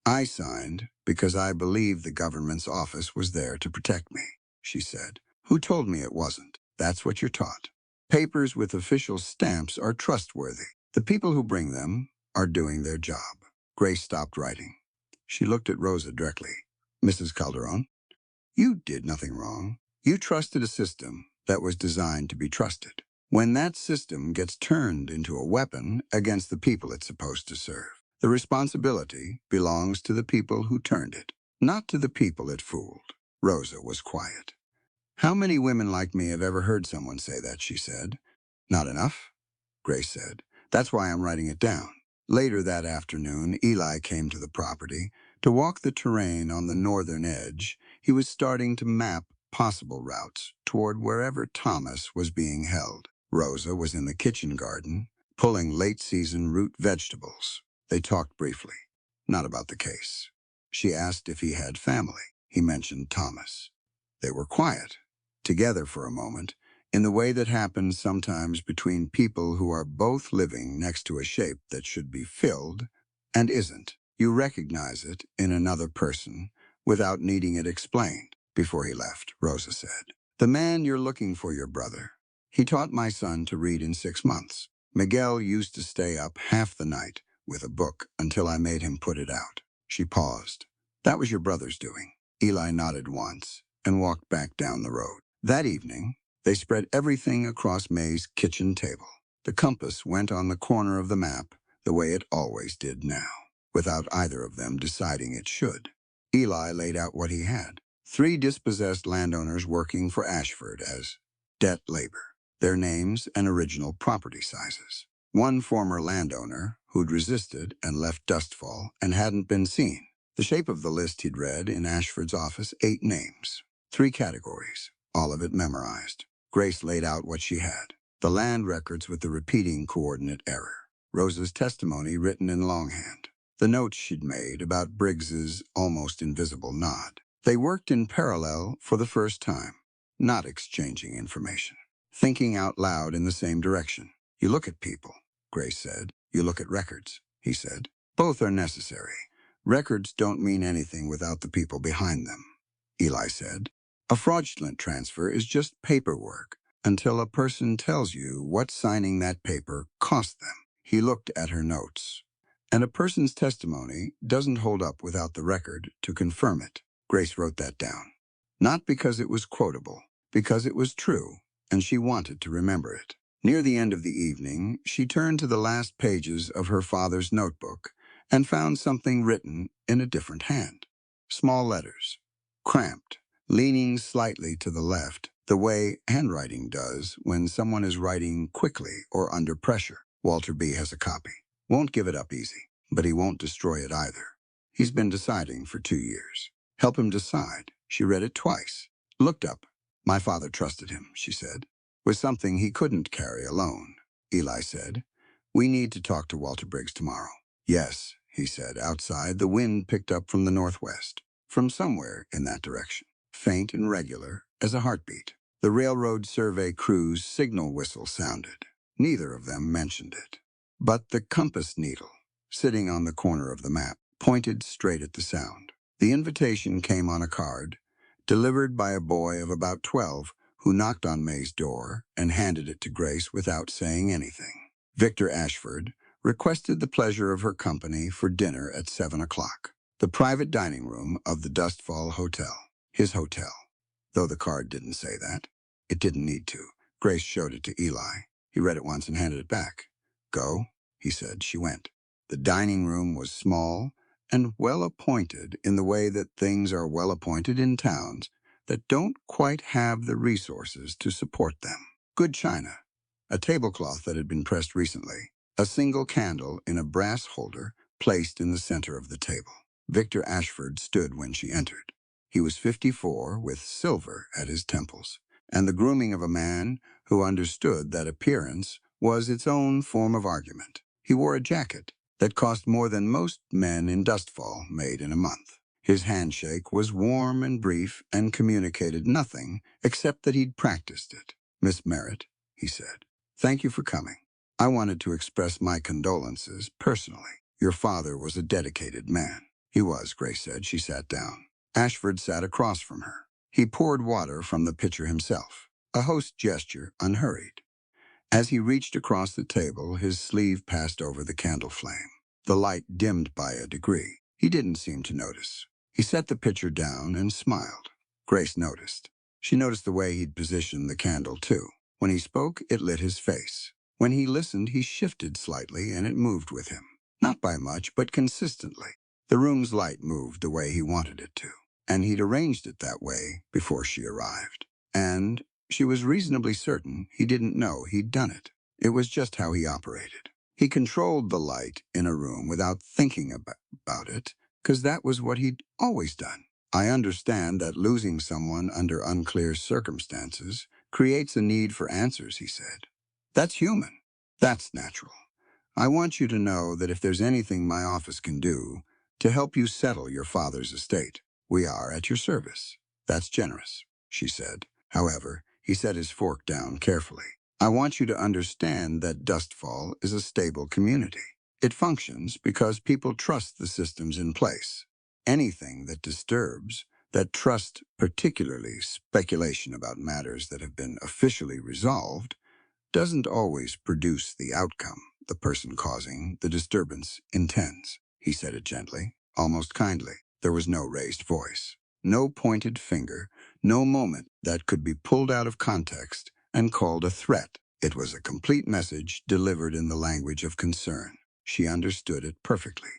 I signed because I believed the government's office was there to protect me, she said. Who told me it wasn't? That's what you're taught. Papers with official stamps are trustworthy. The people who bring them are doing their job. Grace stopped writing. She looked at Rosa directly. Mrs. Calderon, you did nothing wrong. You trusted a system that was designed to be trusted. When that system gets turned into a weapon against the people it's supposed to serve, the responsibility belongs to the people who turned it, not to the people it fooled. Rosa was quiet. How many women like me have ever heard someone say that, she said. Not enough, Grace said. That's why I'm writing it down. Later that afternoon, Eli came to the property. To walk the terrain on the northern edge, he was starting to map possible routes toward wherever Thomas was being held. Rosa was in the kitchen garden, pulling late-season root vegetables. They talked briefly, not about the case. She asked if he had family. He mentioned Thomas. They were quiet, together for a moment, in the way that happens sometimes between people who are both living next to a shape that should be filled and isn't. You recognize it in another person without needing it explained. Before he left, Rosa said, "The man you're looking for, your brother. He taught my son to read in 6 months. Miguel used to stay up half the night with a book until I made him put it out." She paused. "That was your brother's doing." Eli nodded once and walked back down the road. That evening, they spread everything across May's kitchen table. The compass went on the corner of the map the way it always did now, without either of them deciding it should. Eli laid out what he had. 3 dispossessed landowners working for Ashford as debt labor, their names and original property sizes. 1 former landowner who'd resisted and left Dustfall and hadn't been seen. The shape of the list he'd read in Ashford's office, 8 names, 3 categories, all of it memorized. Grace laid out what she had. The land records with the repeating coordinate error. Rosa's testimony written in longhand. The notes she'd made about Briggs's almost invisible nod. They worked in parallel for the first time, not exchanging information. Thinking out loud in the same direction. You look at people, Grace said. You look at records, he said. Both are necessary. Records don't mean anything without the people behind them, Eli said. A fraudulent transfer is just paperwork until a person tells you what signing that paper cost them. He looked at her notes. And a person's testimony doesn't hold up without the record to confirm it. Grace wrote that down. Not because it was quotable, because it was true, and she wanted to remember it. Near the end of the evening, she turned to the last pages of her father's notebook and found something written in a different hand. Small letters, cramped, leaning slightly to the left, the way handwriting does when someone is writing quickly or under pressure. Walter B. has a copy. Won't give it up easy, but he won't destroy it either. He's been deciding for 2 years. Help him decide. She read it twice. Looked up. My father trusted him, she said. Was something he couldn't carry alone. Eli said, we need to talk to Walter Briggs tomorrow. Yes, he said. Outside, the wind picked up from the northwest, from somewhere in that direction, faint and regular as a heartbeat. The railroad survey crew's signal whistle sounded. Neither of them mentioned it. But the compass needle, sitting on the corner of the map, pointed straight at the sound. The invitation came on a card, delivered by a boy of about 12 who knocked on May's door and handed it to Grace without saying anything. Victor Ashford requested the pleasure of her company for dinner at 7 o'clock. The private dining room of the Dustfall Hotel. His hotel. Though the card didn't say that. It didn't need to. Grace showed it to Eli. He read it once and handed it back. Go, he said. She went. The dining room was small and well-appointed in the way that things are well-appointed in towns that don't quite have the resources to support them. Good china, a tablecloth that had been pressed recently, a single candle in a brass holder placed in the center of the table. Victor Ashford stood when she entered. He was 54 with silver at his temples, and the grooming of a man who understood that appearance was its own form of argument. He wore a jacket that cost more than most men in Dustfall made in a month. His handshake was warm and brief and communicated nothing except that he'd practiced it. Miss Merritt, he said, thank you for coming. I wanted to express my condolences personally. Your father was a dedicated man. He was, Grace said. She sat down. Ashford sat across from her. He poured water from the pitcher himself, a host gesture unhurried. As he reached across the table, his sleeve passed over the candle flame. The light dimmed by a degree. He didn't seem to notice. He set the pitcher down and smiled. Grace noticed. She noticed the way he'd positioned the candle, too. When he spoke, it lit his face. When he listened, he shifted slightly, and it moved with him. Not by much, but consistently. The room's light moved the way he wanted it to, and he'd arranged it that way before she arrived. And she was reasonably certain he didn't know he'd done it. It was just how he operated. He controlled the light in a room without thinking about it, because that was what he'd always done. I understand that losing someone under unclear circumstances creates a need for answers, he said. That's human. That's natural. I want you to know that if there's anything my office can do to help you settle your father's estate, we are at your service. That's generous, she said. However, he set his fork down carefully. I want you to understand that Dustfall is a stable community. It functions because people trust the systems in place. Anything that disturbs that trust, particularly speculation about matters that have been officially resolved, doesn't always produce the outcome the person causing the disturbance intends. He said it gently, almost kindly. There was no raised voice, no pointed finger, no moment that could be pulled out of context and called a threat. It was a complete message delivered in the language of concern. She understood it perfectly.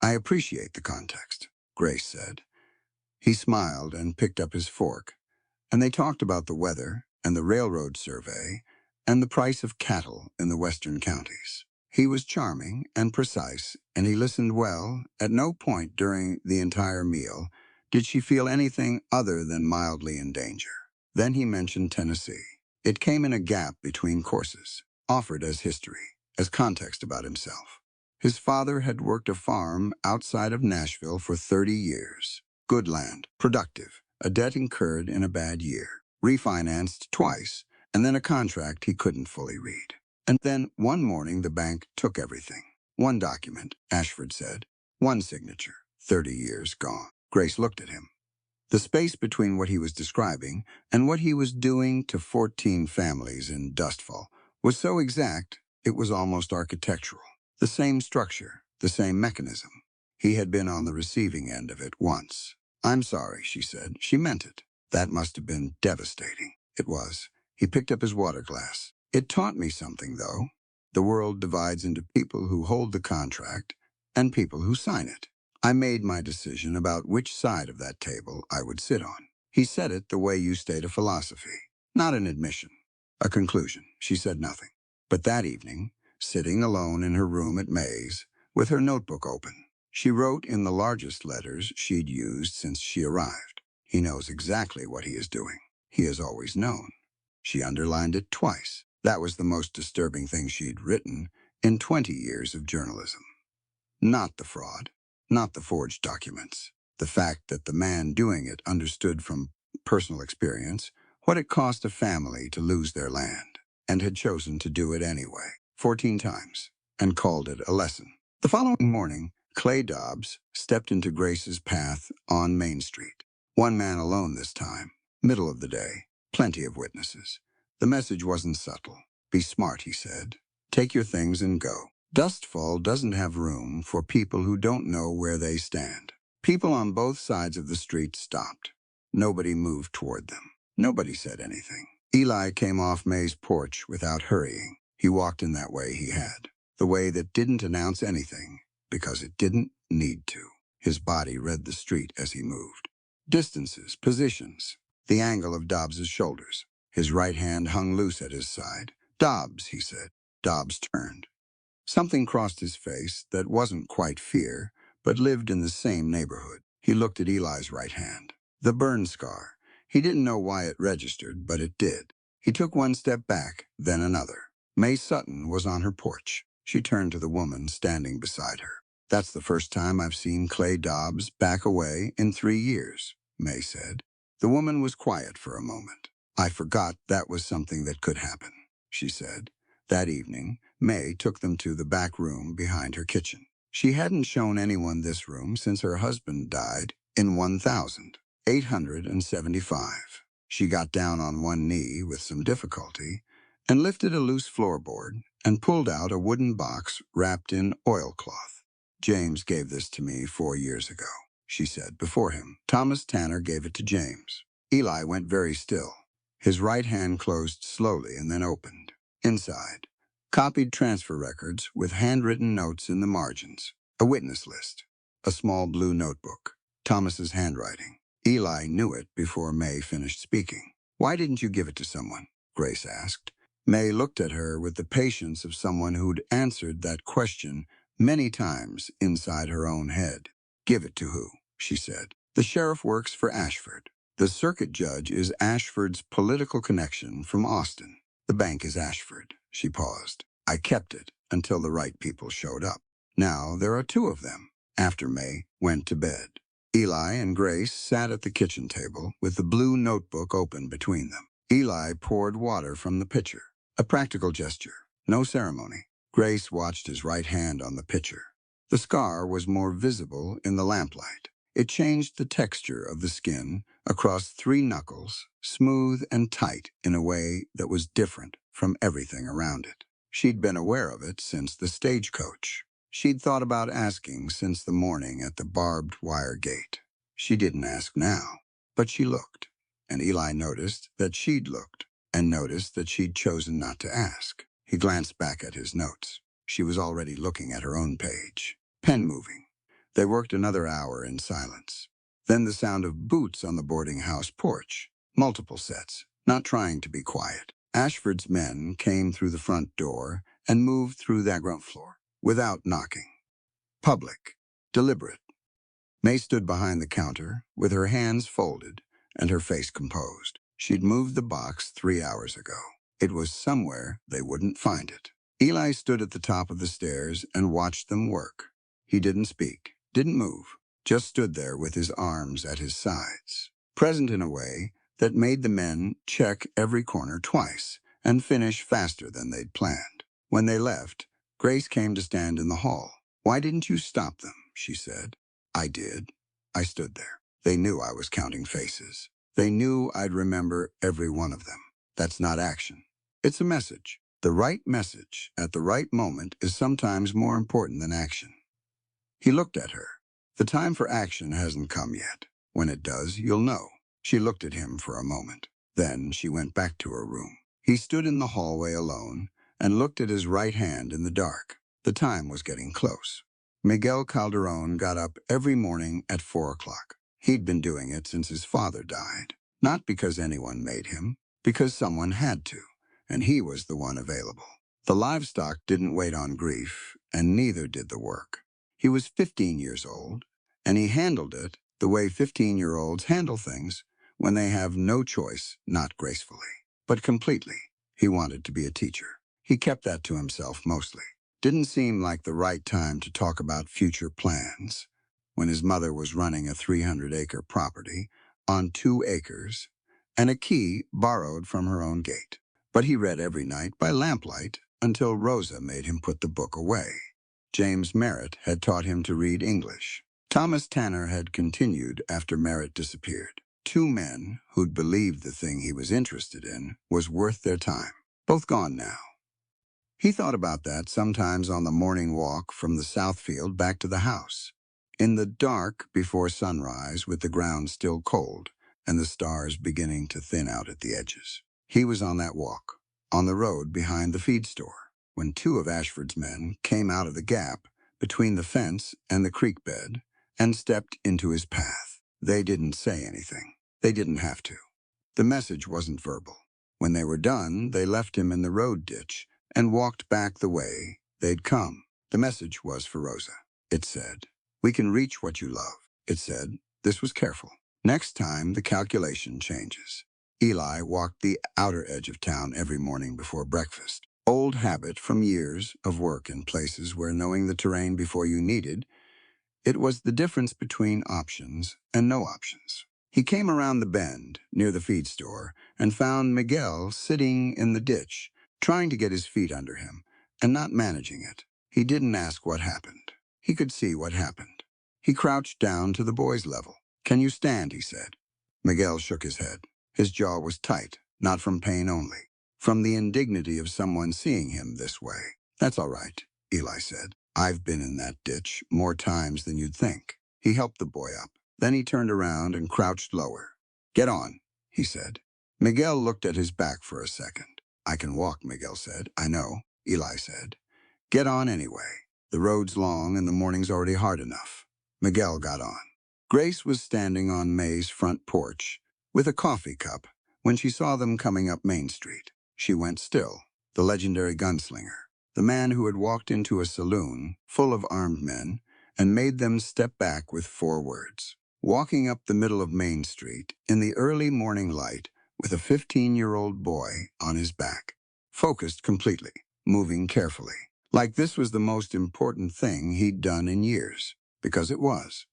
I appreciate the context, Grace said. He smiled and picked up his fork, and they talked about the weather and the railroad survey and the price of cattle in the western counties. He was charming and precise, and he listened well. At no point during the entire meal did she feel anything other than mildly in danger. Then he mentioned Tennessee. It came in a gap between courses, offered as history, as context about himself. His father had worked a farm outside of Nashville for 30 years. Good land, productive, a debt incurred in a bad year, refinanced twice, and then a contract he couldn't fully read. And then one morning the bank took everything. One document, Ashford said. One signature, 30 years gone. Grace looked at him. The space between what he was describing and what he was doing to 14 families in Dustfall was so exact it was almost architectural. The same structure, the same mechanism. He had been on the receiving end of it once. I'm sorry, she said. She meant it. That must have been devastating. It was. He picked up his water glass. It taught me something, though. The world divides into people who hold the contract and people who sign it. I made my decision about which side of that table I would sit on. He said it the way you state a philosophy, not an admission, a conclusion. She said nothing. But that evening, sitting alone in her room at May's, with her notebook open, she wrote in the largest letters she'd used since she arrived. He knows exactly what he is doing. He has always known. She underlined it twice. That was the most disturbing thing she'd written in 20 years of journalism. Not the fraud, not the forged documents. The fact that the man doing it understood from personal experience what it cost a family to lose their land, and had chosen to do it anyway, 14 times, and called it a lesson. The following morning, Clay Dobbs stepped into Grace's path on Main Street. One man alone this time, middle of the day, plenty of witnesses. The message wasn't subtle. Be smart, he said. Take your things and go. Dustfall doesn't have room for people who don't know where they stand. People on both sides of the street stopped. Nobody moved toward them. Nobody said anything. Eli came off May's porch without hurrying. He walked in that way he had, the way that didn't announce anything, because it didn't need to. His body read the street as he moved. Distances, positions, the angle of Dobbs's shoulders. His right hand hung loose at his side. Dobbs, he said. Dobbs turned. Something crossed his face that wasn't quite fear, but lived in the same neighborhood. He looked at Eli's right hand. The burn scar. He didn't know why it registered, but it did. He took one step back, then another. May Sutton was on her porch. She turned to the woman standing beside her. That's the first time I've seen Clay Dobbs back away in 3 years, May said. The woman was quiet for a moment. I forgot that was something that could happen, she said. That evening, May took them to the back room behind her kitchen. She hadn't shown anyone this room since her husband died in 1875. She got down on one knee with some difficulty and lifted a loose floorboard and pulled out a wooden box wrapped in oilcloth. James gave this to me 4 years ago, she said before him. Thomas Tanner gave it to James. Eli went very still. His right hand closed slowly and then opened. Inside, copied transfer records with handwritten notes in the margins, a witness list, a small blue notebook, Thomas's handwriting. Eli knew it before May finished speaking. Why didn't you give it to someone? Grace asked. May looked at her with the patience of someone who'd answered that question many times inside her own head. Give it to who? She said. The sheriff works for Ashford. The circuit judge is Ashford's political connection from Austin. The bank is Ashford. She paused. I kept it until the right people showed up. Now there are two of them, after May went to bed. Eli and Grace sat at the kitchen table with the blue notebook open between them. Eli poured water from the pitcher, a practical gesture, no ceremony. Grace watched his right hand on the pitcher. The scar was more visible in the lamplight. It changed the texture of the skin across 3 knuckles, smooth and tight in a way that was different from everything around it. She'd been aware of it since the stagecoach. She'd thought about asking since the morning at the barbed wire gate. She didn't ask now, but she looked, and Eli noticed that she'd looked, and noticed that she'd chosen not to ask. He glanced back at his notes. She was already looking at her own page, pen moving. They worked another hour in silence. Then the sound of boots on the boarding house porch, multiple sets, not trying to be quiet. Ashford's men came through the front door and moved through that ground floor, without knocking. Public, deliberate. May stood behind the counter, with her hands folded and her face composed. She'd moved the box 3 hours ago. It was somewhere they wouldn't find it. Eli stood at the top of the stairs and watched them work. He didn't speak, didn't move, just stood there with his arms at his sides, present in a way that made the men check every corner twice and finish faster than they'd planned. When they left, Grace came to stand in the hall. Why didn't you stop them? She said. I did. I stood there. They knew I was counting faces. They knew I'd remember every one of them. That's not action. It's a message. The right message at the right moment is sometimes more important than action. He looked at her. The time for action hasn't come yet. When it does, you'll know. She looked at him for a moment. Then she went back to her room. He stood in the hallway alone and looked at his right hand in the dark. The time was getting close. Miguel Calderon got up every morning at 4 o'clock. He'd been doing it since his father died. Not because anyone made him, because someone had to, and he was the one available. The livestock didn't wait on grief, and neither did the work. He was 15 years old, and he handled it the way 15-year-olds handle things when they have no choice, not gracefully, but completely. He wanted to be a teacher. He kept that to himself mostly. Didn't seem like the right time to talk about future plans when his mother was running a 300-acre property on 2 acres and a key borrowed from her own gate. But he read every night by lamplight until Rosa made him put the book away. James Merritt had taught him to read English. Thomas Tanner had continued after Merritt disappeared. 2 men who'd believed the thing he was interested in was worth their time. Both gone now. He thought about that sometimes on the morning walk from the south field back to the house. In the dark before sunrise, with the ground still cold and the stars beginning to thin out at the edges. He was on that walk, on the road behind the feed store, when 2 of Ashford's men came out of the gap between the fence and the creek bed and stepped into his path. They didn't say anything. They didn't have to. The message wasn't verbal. When they were done, they left him in the road ditch and walked back the way they'd come. The message was for Rosa. It said, "We can reach what you love." It said, this was careful. Next time, the calculation changes. Eli walked the outer edge of town every morning before breakfast. Old habit from years of work in places where knowing the terrain before you needed, it was the difference between options and no options. He came around the bend near the feed store and found Miguel sitting in the ditch, trying to get his feet under him and not managing it. He didn't ask what happened. He could see what happened. He crouched down to the boy's level. "Can you stand?" he said. Miguel shook his head. His jaw was tight, not from pain only, from the indignity of someone seeing him this way. "That's all right," Eli said. I've been in that ditch more times than you'd think. He helped the boy up. Then he turned around and crouched lower. Get on, he said. Miguel looked at his back for a second. I can walk, Miguel said. I know, Eli said. Get on anyway. The road's long and the morning's already hard enough. Miguel got on. Grace was standing on May's front porch with a coffee cup when she saw them coming up Main Street. She went still. The legendary gunslinger, the man who had walked into a saloon full of armed men and made them step back with 4 words. Walking up the middle of Main Street in the early morning light with a 15-year-old boy on his back, focused completely, moving carefully, like this was the most important thing he'd done in years, because it was.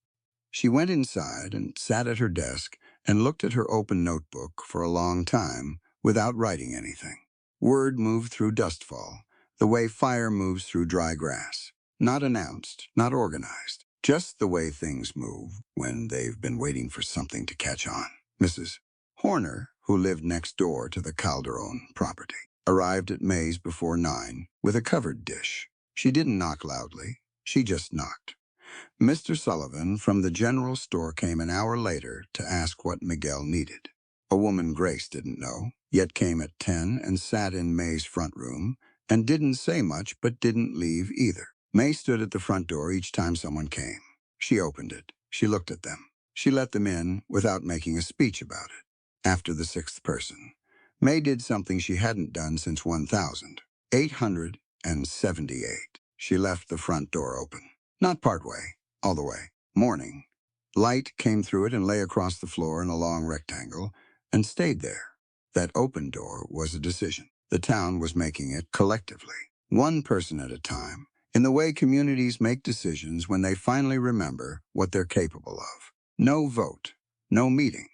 She went inside and sat at her desk and looked at her open notebook for a long time without writing anything. Word moved through dustfall, the way fire moves through dry grass. Not announced, not organized, just the way things move when they've been waiting for something to catch on. Mrs. Horner, who lived next door to the Calderon property, arrived at May's before 9 with a covered dish. She didn't knock loudly. She just knocked. Mr. Sullivan from the general store came an hour later to ask what Miguel needed. A woman Grace didn't know, yet came at 10 and sat in May's front room and didn't say much but didn't leave either. May stood at the front door each time someone came. She opened it. She looked at them. She let them in without making a speech about it. After the 6th person, May did something she hadn't done since 1878. She left the front door open. Not partway, all the way. Morning. Light came through it and lay across the floor in a long rectangle and stayed there. That open door was a decision. The town was making it collectively, one person at a time, in the way communities make decisions when they finally remember what they're capable of. No vote, no meeting.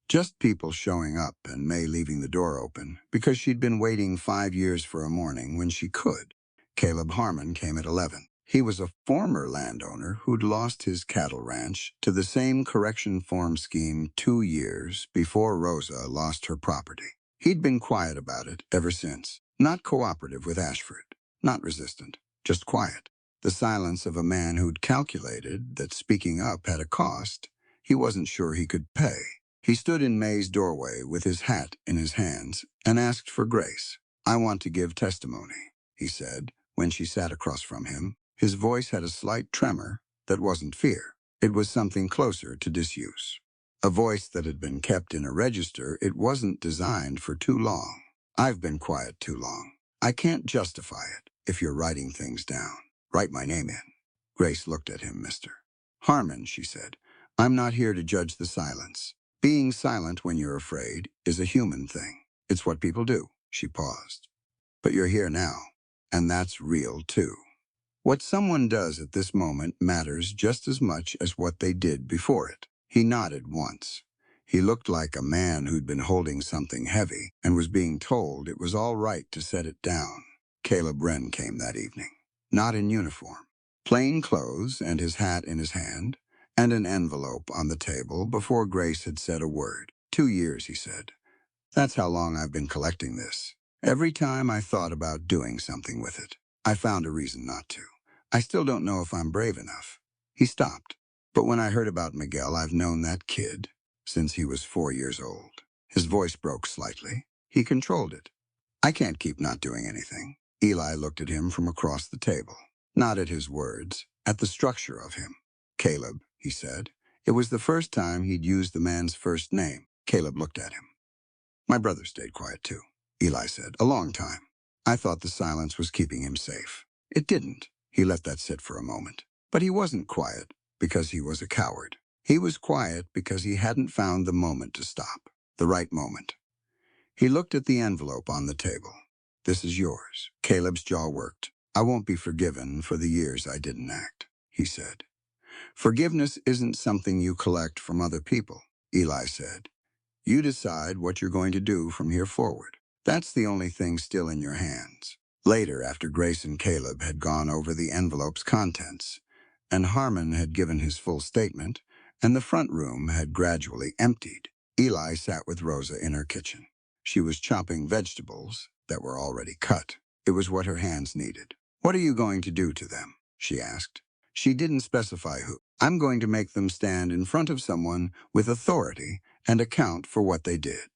Just people showing up and May leaving the door open because she'd been waiting 5 years for a morning when she could. Caleb Harmon came at 11. He was a former landowner who'd lost his cattle ranch to the same correction form scheme 2 years before Rosa lost her property. He'd been quiet about it ever since. Not cooperative with Ashford, not resistant, just quiet. The silence of a man who'd calculated that speaking up had a cost he wasn't sure he could pay. He stood in May's doorway with his hat in his hands and asked for Grace. I want to give testimony, he said, when she sat across from him. His voice had a slight tremor that wasn't fear. It was something closer to disuse. A voice that had been kept in a register it wasn't designed for too long. I've been quiet too long. I can't justify it if you're writing things down. Write my name in. Grace looked at him, Mr. Harmon, she said. I'm not here to judge the silence. Being silent when you're afraid is a human thing. It's what people do. She paused. But you're here now, and that's real too. What someone does at this moment matters just as much as what they did before it. He nodded once. He looked like a man who'd been holding something heavy and was being told it was all right to set it down. Caleb Wren came that evening, not in uniform. Plain clothes and his hat in his hand, and an envelope on the table before Grace had said a word. 2 years, he said. That's how long I've been collecting this. Every time I thought about doing something with it, I found a reason not to. I still don't know if I'm brave enough. He stopped. But when I heard about Miguel, I've known that kid since he was 4 years old. His voice broke slightly. He controlled it. I can't keep not doing anything. Eli looked at him from across the table, not at his words, at the structure of him. Caleb, he said. It was the first time he'd used the man's first name. Caleb looked at him. My brother stayed quiet too, Eli said. A long time. I thought the silence was keeping him safe. It didn't. He let that sit for a moment. But he wasn't quiet because he was a coward. He was quiet because he hadn't found the moment to stop, the right moment. He looked at the envelope on the table. This is yours. Caleb's jaw worked. I won't be forgiven for the years I didn't act, he said. Forgiveness isn't something you collect from other people, Eli said. You decide what you're going to do from here forward. That's the only thing still in your hands. Later, after Grace and Caleb had gone over the envelope's contents, and Harmon had given his full statement, and the front room had gradually emptied, Eli sat with Rosa in her kitchen. She was chopping vegetables that were already cut. It was what her hands needed. What are you going to do to them? she asked. She didn't specify who. I'm going to make them stand in front of someone with authority and account for what they did,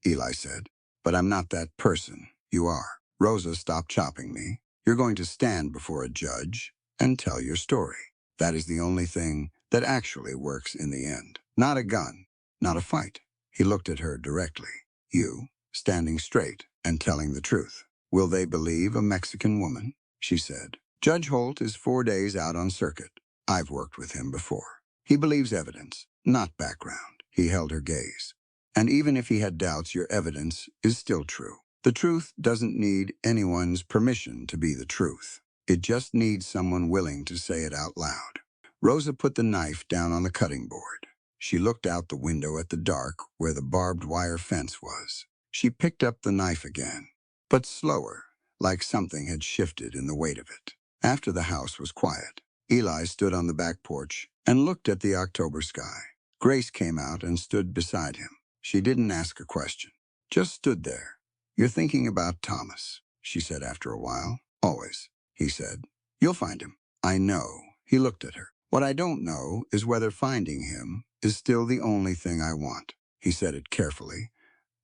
Eli said. But I'm not that person. You are. Rosa, stop chopping me. You're going to stand before a judge and tell your story. That is the only thing that actually works in the end. Not a gun, not a fight. He looked at her directly. You, standing straight and telling the truth. Will they believe a Mexican woman? She said. Judge Holt is 4 days out on circuit. I've worked with him before. He believes evidence, not background. He held her gaze. And even if he had doubts, your evidence is still true. The truth doesn't need anyone's permission to be the truth. It just needs someone willing to say it out loud. Rosa put the knife down on the cutting board. She looked out the window at the dark where the barbed wire fence was. She picked up the knife again, but slower, like something had shifted in the weight of it. After the house was quiet, Eli stood on the back porch and looked at the October sky. Grace came out and stood beside him. She didn't ask a question, just stood there. You're thinking about Thomas, she said after a while. Always, he said. You'll find him. I know. He looked at her. What I don't know is whether finding him is still the only thing I want. He said it carefully,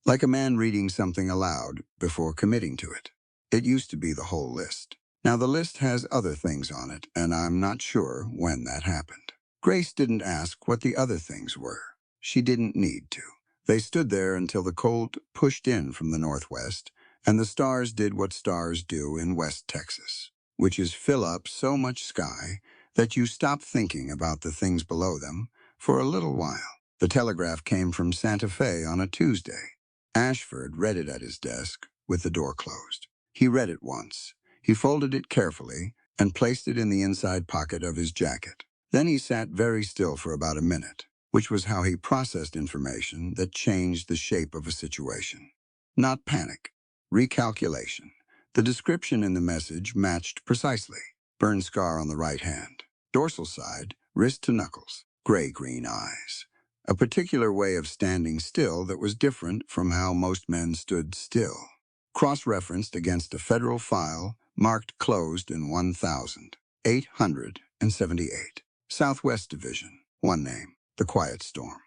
like a man reading something aloud before committing to it. It used to be the whole list. Now the list has other things on it, and I'm not sure when that happened. Grace didn't ask what the other things were. She didn't need to. They stood there until the cold pushed in from the northwest, and the stars did what stars do in West Texas, which is fill up so much sky that you stop thinking about the things below them for a little while. The telegraph came from Santa Fe on a Tuesday. Ashford read it at his desk with the door closed. He read it once. He folded it carefully and placed it in the inside pocket of his jacket. Then he sat very still for about a minute, which was how he processed information that changed the shape of a situation. Not panic, recalculation. The description in the message matched precisely. Burn scar on the right hand, dorsal side, wrist to knuckles, gray-green eyes. A particular way of standing still that was different from how most men stood still. Cross-referenced against a federal file marked closed in 1,878. Southwest Division, one name, The Quiet Storm.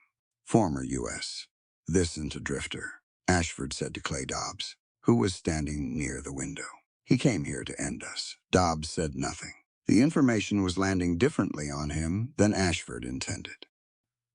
Former U.S. This into Drifter, Ashford said to Clay Dobbs, who was standing near the window. He came here to end us. Dobbs said nothing. The information was landing differently on him than Ashford intended.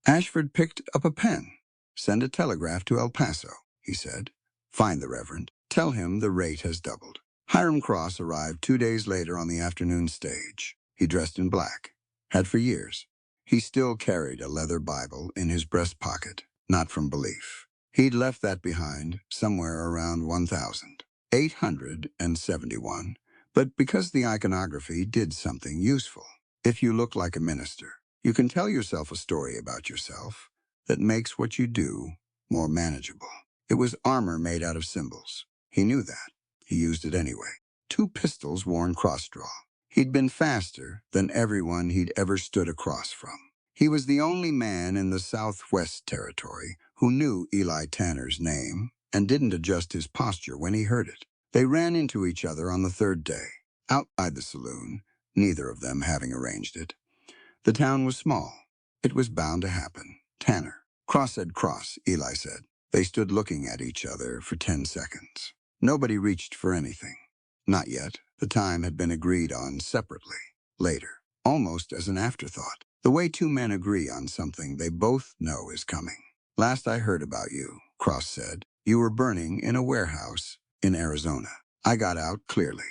Ashford picked up a pen. Send a telegraph to El Paso, he said. Find the Reverend. Tell him the rate has doubled. Hiram Cross arrived 2 days later on the afternoon stage. He dressed in black. Had for years. He still carried a leather Bible in his breast pocket, not from belief. He'd left that behind somewhere around 1,871, but because the iconography did something useful. If you look like a minister, you can tell yourself a story about yourself that makes what you do more manageable. It was armor made out of symbols. He knew that. He used it anyway. 2 pistols worn cross-draw. He'd been faster than everyone he'd ever stood across from. He was the only man in the Southwest Territory who knew Eli Tanner's name and didn't adjust his posture when he heard it. They ran into each other on the 3rd day, outside the saloon, neither of them having arranged it. The town was small. It was bound to happen. Tanner. Cross said cross, Eli said. They stood looking at each other for 10 seconds. Nobody reached for anything. Not yet. The time had been agreed on separately. Later. Almost as an afterthought. The way 2 men agree on something they both know is coming. Last I heard about you, Cross said, you were burning in a warehouse in Arizona. I got out clearly.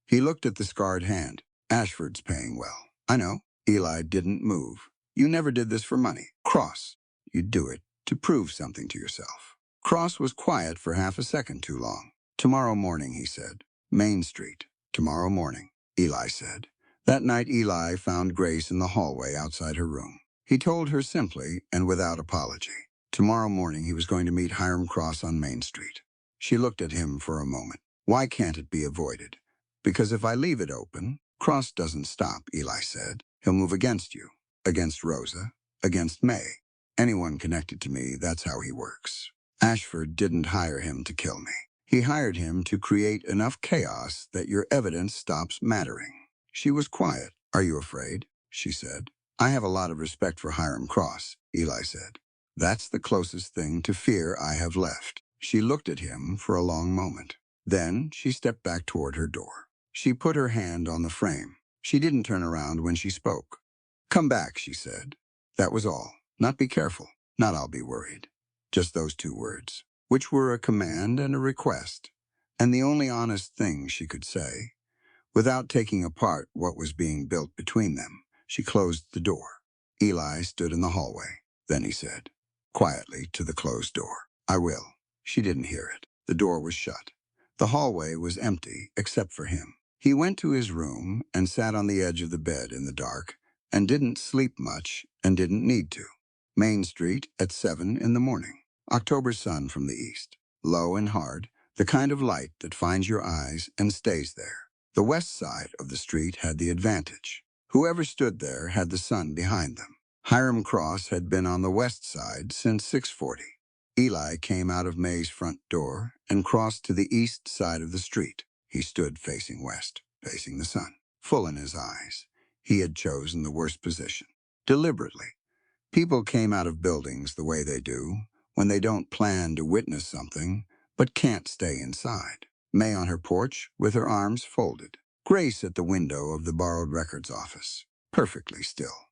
He looked at the scarred hand. Ashford's paying well. I know. Eli didn't move. You never did this for money. Cross. You do it to prove something to yourself. Cross was quiet for half a second too long. Tomorrow morning, he said. Main Street. Tomorrow morning, Eli said. That night, Eli found Grace in the hallway outside her room. He told her simply and without apology. Tomorrow morning, he was going to meet Hiram Cross on Main Street. She looked at him for a moment. Why can't it be avoided? Because if I leave it open, Cross doesn't stop, Eli said. He'll move against you, against Rosa, against May. Anyone connected to me, that's how he works. Ashford didn't hire him to kill me. He hired him to create enough chaos that your evidence stops mattering. She was quiet. Are you afraid? She said. I have a lot of respect for Hiram Cross, Eli said. That's the closest thing to fear I have left. She looked at him for a long moment. Then she stepped back toward her door. She put her hand on the frame. She didn't turn around when she spoke. Come back, she said. That was all. Not be careful. Not I'll be worried. Just those two words, which were a command and a request, and the only honest thing she could say. Without taking apart what was being built between them, she closed the door. Eli stood in the hallway. Then he said, quietly to the closed door, I will. She didn't hear it. The door was shut. The hallway was empty except for him. He went to his room and sat on the edge of the bed in the dark and didn't sleep much and didn't need to. Main Street at 7 in the morning. October sun from the east. Low and hard, the kind of light that finds your eyes and stays there. The west side of the street had the advantage. Whoever stood there had the sun behind them. Hiram Cross had been on the west side since 6:40. Eli came out of May's front door and crossed to the east side of the street. He stood facing west, facing the sun, full in his eyes. He had chosen the worst position, deliberately. People came out of buildings the way they do, when they don't plan to witness something, but can't stay inside. May on her porch, with her arms folded. Grace at the window of the borrowed records office, perfectly still.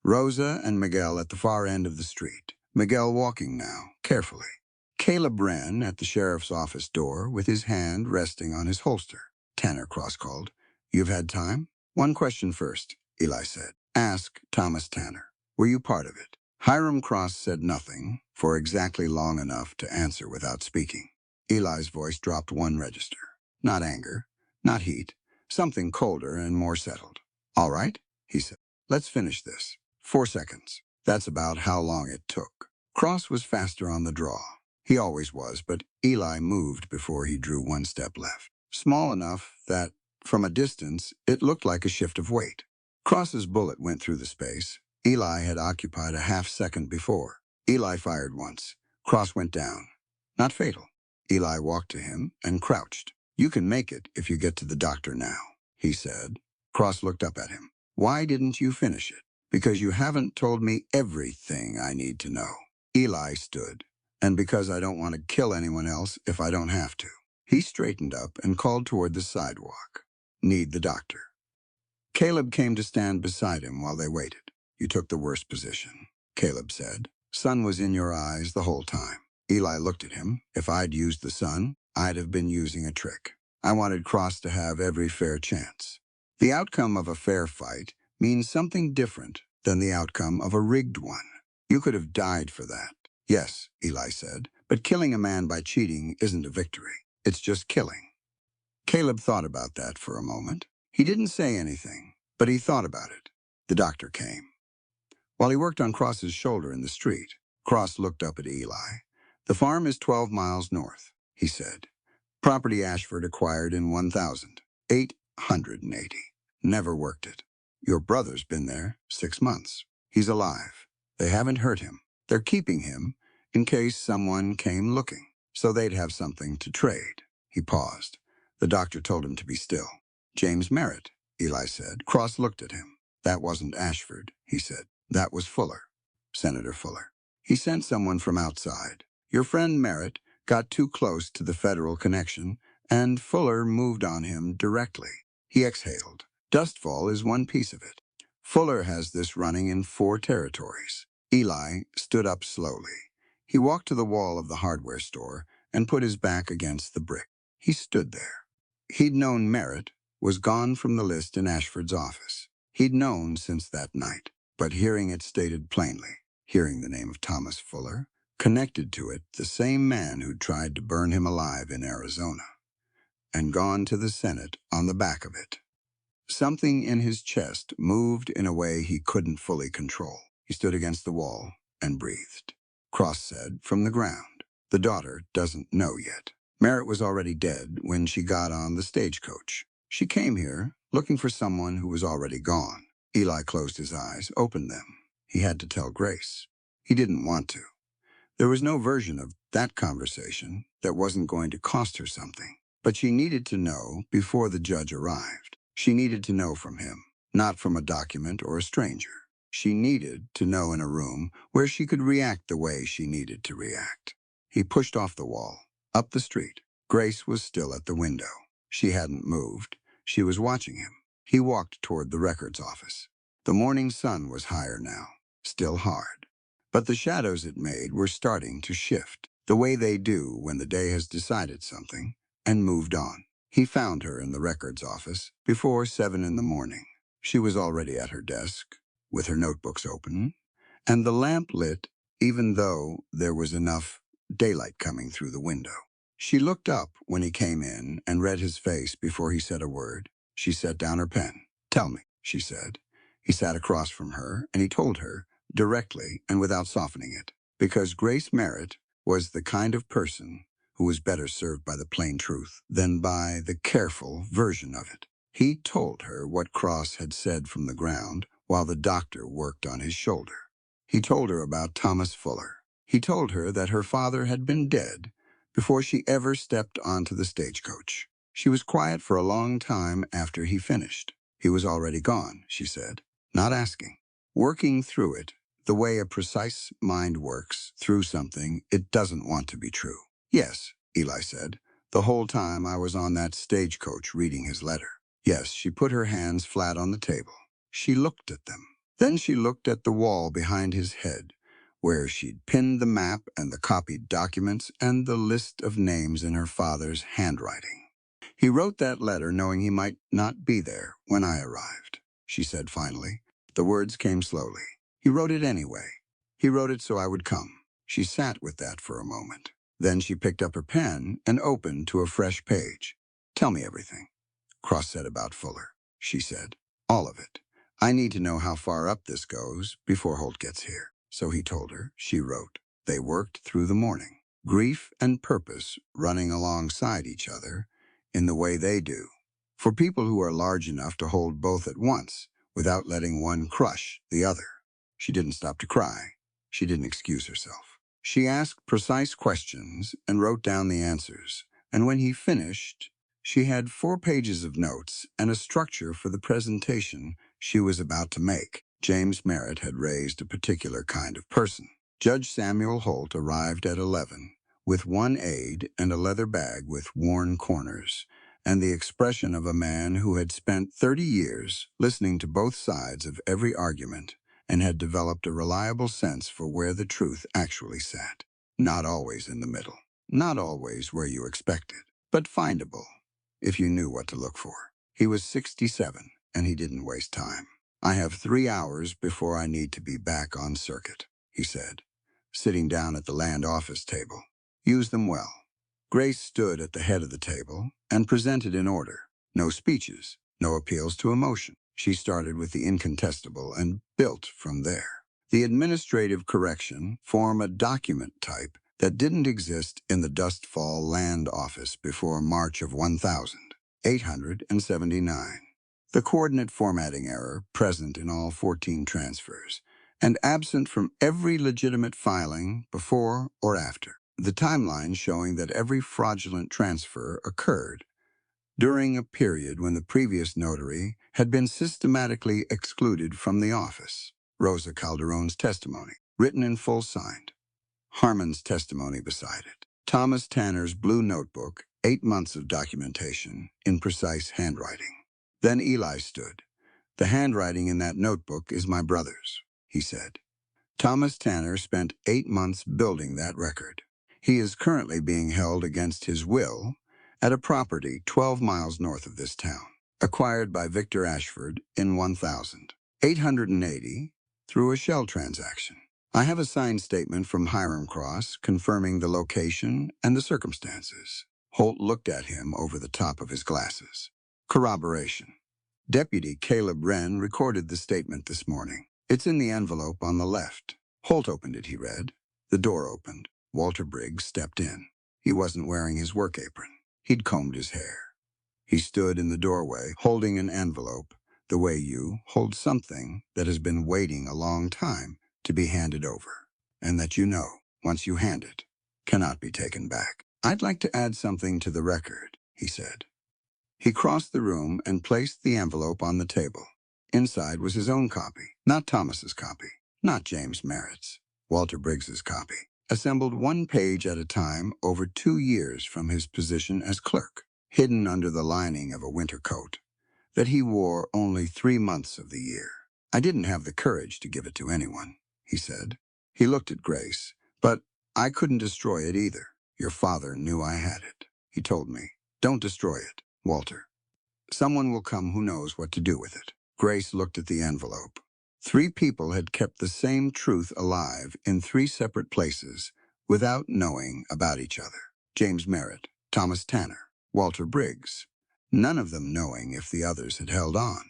Rosa and Miguel at the far end of the street. Miguel walking now, carefully. Caleb ran at the sheriff's office door with his hand resting on his holster. Tanner Cross called. You've had time? One question first, Eli said. Ask Thomas Tanner. Were you part of it? Hiram Cross said nothing for exactly long enough to answer without speaking. Eli's voice dropped one register. Not anger, not heat, something colder and more settled. All right, he said. Let's finish this. 4 seconds. That's about how long it took. Cross was faster on the draw. He always was, but Eli moved before he drew one step left. Small enough that, from a distance, it looked like a shift of weight. Cross's bullet went through the space Eli had occupied a half-second before. Eli fired once. Cross went down. Not fatal. Eli walked to him and crouched. You can make it if you get to the doctor now, he said. Cross looked up at him. Why didn't you finish it? Because you haven't told me everything I need to know. Eli stood. And because I don't want to kill anyone else if I don't have to. He straightened up and called toward the sidewalk. Need the doctor. Caleb came to stand beside him while they waited. You took the worst position, Caleb said. Sun was in your eyes the whole time. Eli looked at him. If I'd used the sun, I'd have been using a trick. I wanted Cross to have every fair chance. The outcome of a fair fight means something different than the outcome of a rigged one. You could have died for that. Yes, Eli said, but killing a man by cheating isn't a victory. It's just killing. Caleb thought about that for a moment. He didn't say anything, but he thought about it. The doctor came. While he worked on Cross's shoulder in the street, Cross looked up at Eli. The farm is 12 miles north, he said. Property Ashford acquired in 1,880. Never worked it. Your brother's been there 6 months. He's alive. They haven't hurt him. They're keeping him in case someone came looking, so they'd have something to trade. He paused. The doctor told him to be still. James Merritt, Eli said. Cross looked at him. That wasn't Ashford, he said. That was Fuller, Senator Fuller. He sent someone from outside. Your friend Merritt got too close to the federal connection, and Fuller moved on him directly. He exhaled. Dustfall is one piece of it. Fuller has this running in 4 territories. Eli stood up slowly. He walked to the wall of the hardware store and put his back against the brick. He stood there. He'd known Merritt was gone from the list in Ashford's office. He'd known since that night. But hearing it stated plainly, hearing the name of Thomas Fuller, connected to it the same man who'd tried to burn him alive in Arizona, and gone to the Senate on the back of it. Something in his chest moved in a way he couldn't fully control. He stood against the wall and breathed. Cross said, from the ground, the daughter doesn't know yet. Merritt was already dead when she got on the stagecoach. She came here looking for someone who was already gone. Eli closed his eyes, opened them. He had to tell Grace. He didn't want to. There was no version of that conversation that wasn't going to cost her something. But she needed to know before the judge arrived. She needed to know from him. not from a document or a stranger. She needed to know in a room where she could react the way she needed to react. He pushed off the wall, up the street. Grace was still at the window. She hadn't moved. She was watching him. He walked toward the records office. The morning sun was higher now, still hard. But the shadows it made were starting to shift, the way they do when the day has decided something and moved on. He found her in the records office before 7 in the morning. She was already at her desk, with her notebooks open, and the lamp lit even though there was enough daylight coming through the window. She looked up when he came in and read his face before he said a word. She set down her pen. "Tell me," she said. He sat across from her, and he told her, directly and without softening it, because Grace Merritt was the kind of person who was better served by the plain truth than by the careful version of it. He told her what Cross had said from the ground while the doctor worked on his shoulder. He told her about Thomas Fuller. He told her that her father had been dead before she ever stepped onto the stagecoach. She was quiet for a long time after he finished. He was already gone, she said, not asking. Working through it, the way a precise mind works through something it doesn't want to be true. "Yes," Eli said, "the whole time I was on that stagecoach reading his letter." Yes, she put her hands flat on the table. She looked at them. Then she looked at the wall behind his head, where she'd pinned the map and the copied documents and the list of names in her father's handwriting. "He wrote that letter knowing he might not be there when I arrived," she said finally. The words came slowly. "He wrote it anyway. He wrote it so I would come." She sat with that for a moment. Then she picked up her pen and opened to a fresh page. "Tell me everything." "Cross said about Fuller," she said. "All of it. I need to know how far up this goes before Holt gets here." So he told her. She wrote. They worked through the morning, grief and purpose running alongside each other in the way they do. For people who are large enough to hold both at once without letting one crush the other. She didn't stop to cry. She didn't excuse herself. She asked precise questions and wrote down the answers. And when he finished, she had 4 pages of notes and a structure for the presentation she was about to make. James Merritt had raised a particular kind of person. Judge Samuel Holt arrived at 11 with 1 aide and a leather bag with worn corners, and the expression of a man who had spent 30 years listening to both sides of every argument and had developed a reliable sense for where the truth actually sat. Not always in the middle, not always where you expected, but findable if you knew what to look for. He was 67, and he didn't waste time. "I have 3 hours before I need to be back on circuit," he said, sitting down at the land office table. "Use them well." Grace stood at the head of the table and presented in order. No speeches, no appeals to emotion. She started with the incontestable and built from there. The administrative correction form a document type that didn't exist in the Dustfall Land Office before March of 1879. The coordinate formatting error present in all 14 transfers, and absent from every legitimate filing before or after. The timeline showing that every fraudulent transfer occurred during a period when the previous notary had been systematically excluded from the office. Rosa Calderon's testimony, written in full signed. Harmon's testimony beside it. Thomas Tanner's blue notebook, 8 months of documentation in precise handwriting. Then Eli stood. "The handwriting in that notebook is my brother's," he said. Thomas Tanner spent 8 months building that record. He is currently being held against his will at a property 12 miles north of this town, acquired by Victor Ashford in 1880 through a shell transaction. I have a signed statement from Hiram Cross confirming the location and the circumstances. Holt looked at him over the top of his glasses. Corroboration. Deputy Caleb Wren recorded the statement this morning. It's in the envelope on the left. Holt opened it, he read. The door opened. Walter Briggs stepped in. He wasn't wearing his work apron. He'd combed his hair. He stood in the doorway, holding an envelope, the way you hold something that has been waiting a long time to be handed over, and that you know, once you hand it, cannot be taken back. "I'd like to add something to the record," he said. He crossed the room and placed the envelope on the table. Inside was his own copy, not Thomas's copy, not James Merritt's, Walter Briggs's copy, assembled one page at a time over 2 years from his position as clerk, hidden under the lining of a winter coat that he wore only 3 months of the year. I didn't have the courage to give it to anyone, he said. He looked at Grace, but I couldn't destroy it either. Your father knew I had it. He told me, don't destroy it, Walter. Someone will come who knows what to do with it. Grace looked at the envelope. 3 people had kept the same truth alive in 3 separate places without knowing about each other. James Merritt, Thomas Tanner, Walter Briggs. None of them knowing if the others had held on.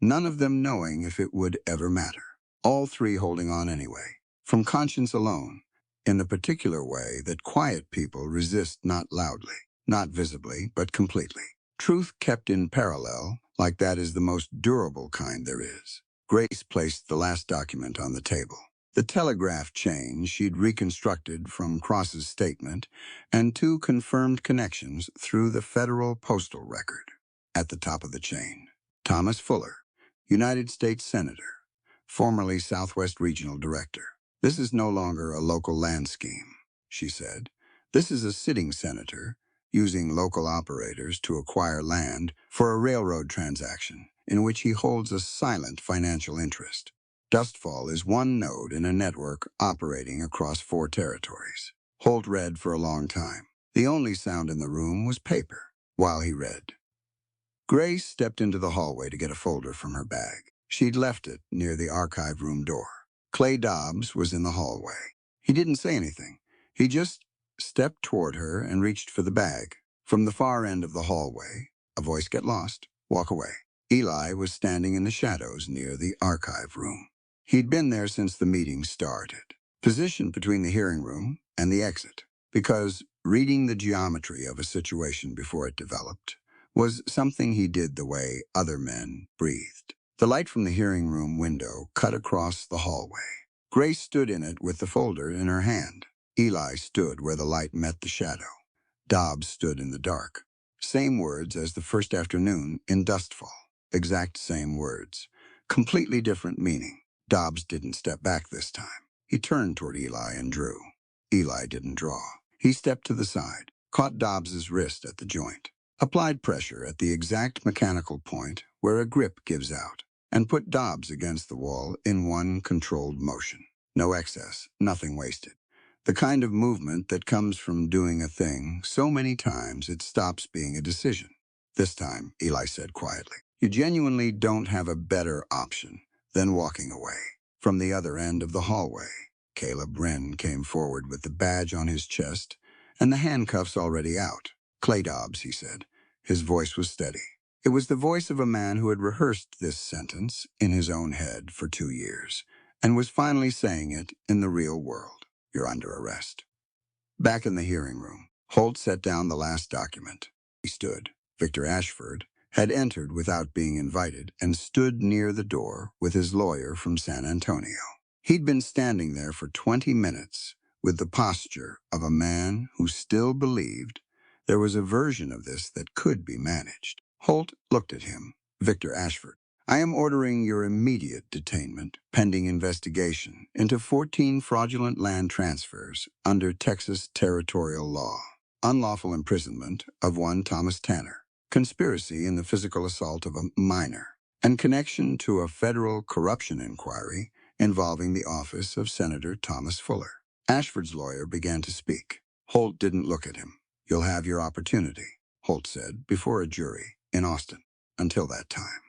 None of them knowing if it would ever matter. All 3 holding on anyway, from conscience alone, in the particular way that quiet people resist not loudly, not visibly, but completely. Truth kept in parallel, like that, is the most durable kind there is. Grace placed the last document on the table. The telegraph chain she'd reconstructed from Cross's statement and 2 confirmed connections through the federal postal record. At the top of the chain, Thomas Fuller, United States Senator, formerly Southwest Regional Director. This is no longer a local land scheme, she said. This is a sitting senator using local operators to acquire land for a railroad transaction in which he holds a silent financial interest. Dustfall is one node in a network operating across 4 territories. Holt read for a long time. The only sound in the room was paper while he read. Grace stepped into the hallway to get a folder from her bag. She'd left it near the archive room door. Clay Dobbs was in the hallway. He didn't say anything. He just stepped toward her and reached for the bag. From the far end of the hallway, a voice: "Get lost. Walk away." Eli was standing in the shadows near the archive room. He'd been there since the meeting started, positioned between the hearing room and the exit, because reading the geometry of a situation before it developed was something he did the way other men breathed. The light from the hearing room window cut across the hallway. Grace stood in it with the folder in her hand. Eli stood where the light met the shadow. Dobbs stood in the dark. Same words as the first afternoon in Dustfall. Exact same words. Completely different meaning. Dobbs didn't step back this time. He turned toward Eli and drew. Eli didn't draw. He stepped to the side, caught Dobbs's wrist at the joint, applied pressure at the exact mechanical point where a grip gives out, and put Dobbs against the wall in one controlled motion. No excess, nothing wasted. The kind of movement that comes from doing a thing so many times it stops being a decision. This time, Eli said quietly, you genuinely don't have a better option than walking away. From the other end of the hallway, Caleb Wren came forward with the badge on his chest and the handcuffs already out. Clay Dobbs, he said. His voice was steady. It was the voice of a man who had rehearsed this sentence in his own head for 2 years and was finally saying it in the real world. You're under arrest. Back in the hearing room, Holt set down the last document. He stood. Victor Ashford had entered without being invited and stood near the door with his lawyer from San Antonio. He'd been standing there for 20 minutes with the posture of a man who still believed there was a version of this that could be managed. Holt looked at him. Victor Ashford. I am ordering your immediate detainment, pending investigation, into 14 fraudulent land transfers under Texas territorial law. Unlawful imprisonment of one Thomas Tanner. Conspiracy in the physical assault of a minor. And connection to a federal corruption inquiry involving the office of Senator Thomas Fuller. Ashford's lawyer began to speak. Holt didn't look at him. You'll have your opportunity, Holt said, before a jury in Austin. Until that time.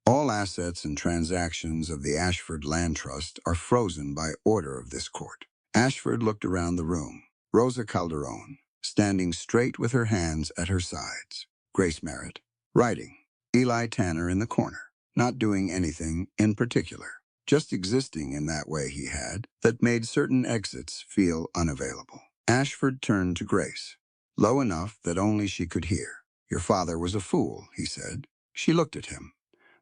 All assets and transactions of the Ashford Land Trust are frozen by order of this court. Ashford looked around the room. Rosa Calderon, standing straight with her hands at her sides. Grace Merritt, writing. Eli Tanner in the corner, not doing anything in particular, just existing in that way he had that made certain exits feel unavailable. Ashford turned to Grace, low enough that only she could hear. Your father was a fool, he said. She looked at him.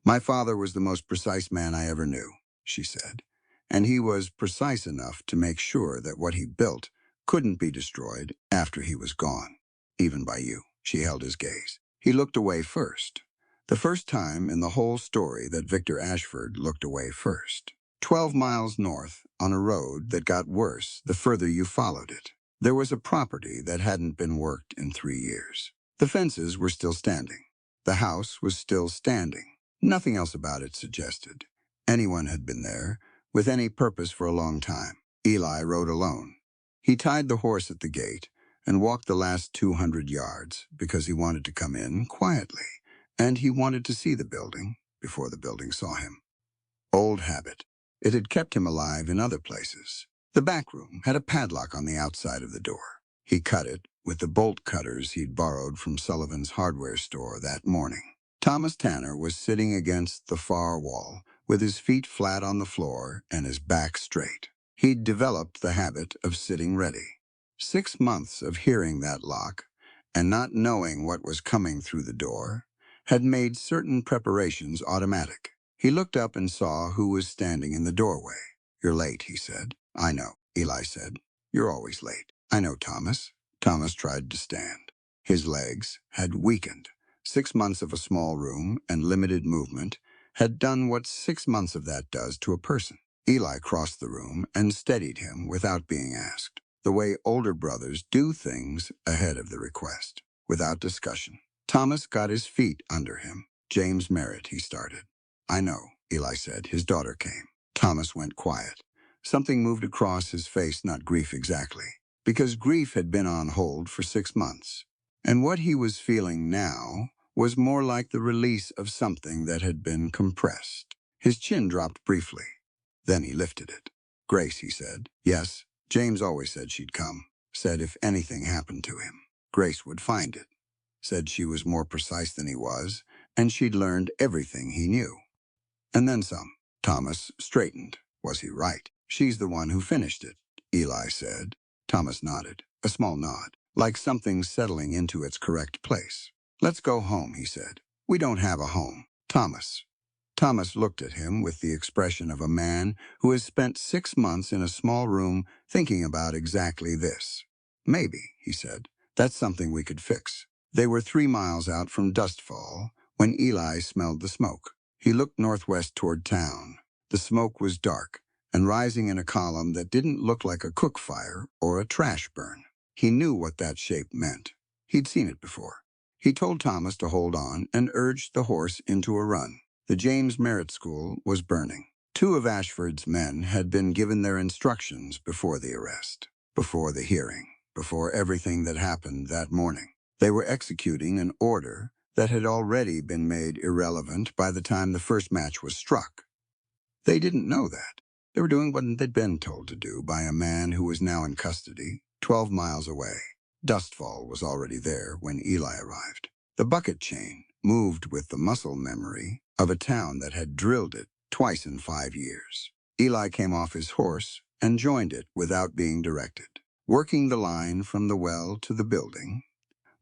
My father was the most precise man I ever knew, she said, and he was precise enough to make sure that what he built couldn't be destroyed after he was gone, even by you. She held his gaze. He looked away first. The first time in the whole story that Victor Ashford looked away first. 12 miles north, on a road that got worse the further you followed it, there was a property that hadn't been worked in 3 years. The fences were still standing. The house was still standing. Nothing else about it suggested anyone had been there with any purpose for a long time. Eli rode alone. He tied the horse at the gate and walked the last 200 yards because he wanted to come in quietly, and he wanted to see the building before the building saw him. Old habit. It had kept him alive in other places. The back room had a padlock on the outside of the door. He cut it with the bolt cutters he'd borrowed from Sullivan's hardware store that morning. Thomas Tanner was sitting against the far wall, with his feet flat on the floor and his back straight. He'd developed the habit of sitting ready. 6 months of hearing that lock and not knowing what was coming through the door had made certain preparations automatic. He looked up and saw who was standing in the doorway. "You're late," he said. "I know," Eli said. "You're always late." "I know, Thomas." Thomas tried to stand. His legs had weakened. 6 months of a small room and limited movement had done what 6 months of that does to a person. Eli crossed the room and steadied him without being asked, the way older brothers do things ahead of the request, without discussion. Thomas got his feet under him. "James Merritt," he started. "I know," Eli said. His daughter came. Thomas went quiet. Something moved across his face, not grief exactly, because grief had been on hold for 6 months. And what he was feeling now was more like the release of something that had been compressed. His chin dropped briefly. Then he lifted it. "Grace," he said. "Yes, James always said she'd come. Said if anything happened to him, Grace would find it. Said she was more precise than he was, and she'd learned everything he knew. And then some." Thomas straightened. Was he right? "She's the one who finished it," Eli said. Thomas nodded, a small nod, like something settling into its correct place. "Let's go home," he said. "We don't have a home." "Thomas." Thomas looked at him with the expression of a man who has spent 6 months in a small room thinking about exactly this. "Maybe," he said. "That's something we could fix." They were 3 miles out from Dustfall when Eli smelled the smoke. He looked northwest toward town. The smoke was dark and rising in a column that didn't look like a cook fire or a trash burn. He knew what that shape meant. He'd seen it before. He told Thomas to hold on and urged the horse into a run. The James Merritt School was burning. 2 of Ashford's men had been given their instructions before the arrest, before the hearing, before everything that happened that morning. They were executing an order that had already been made irrelevant by the time the first match was struck. They didn't know that. They were doing what they'd been told to do by a man who was now in custody, 12 miles away. Dustfall was already there when Eli arrived. The bucket chain moved with the muscle memory of a town that had drilled it twice in 5 years. Eli came off his horse and joined it without being directed, working the line from the well to the building,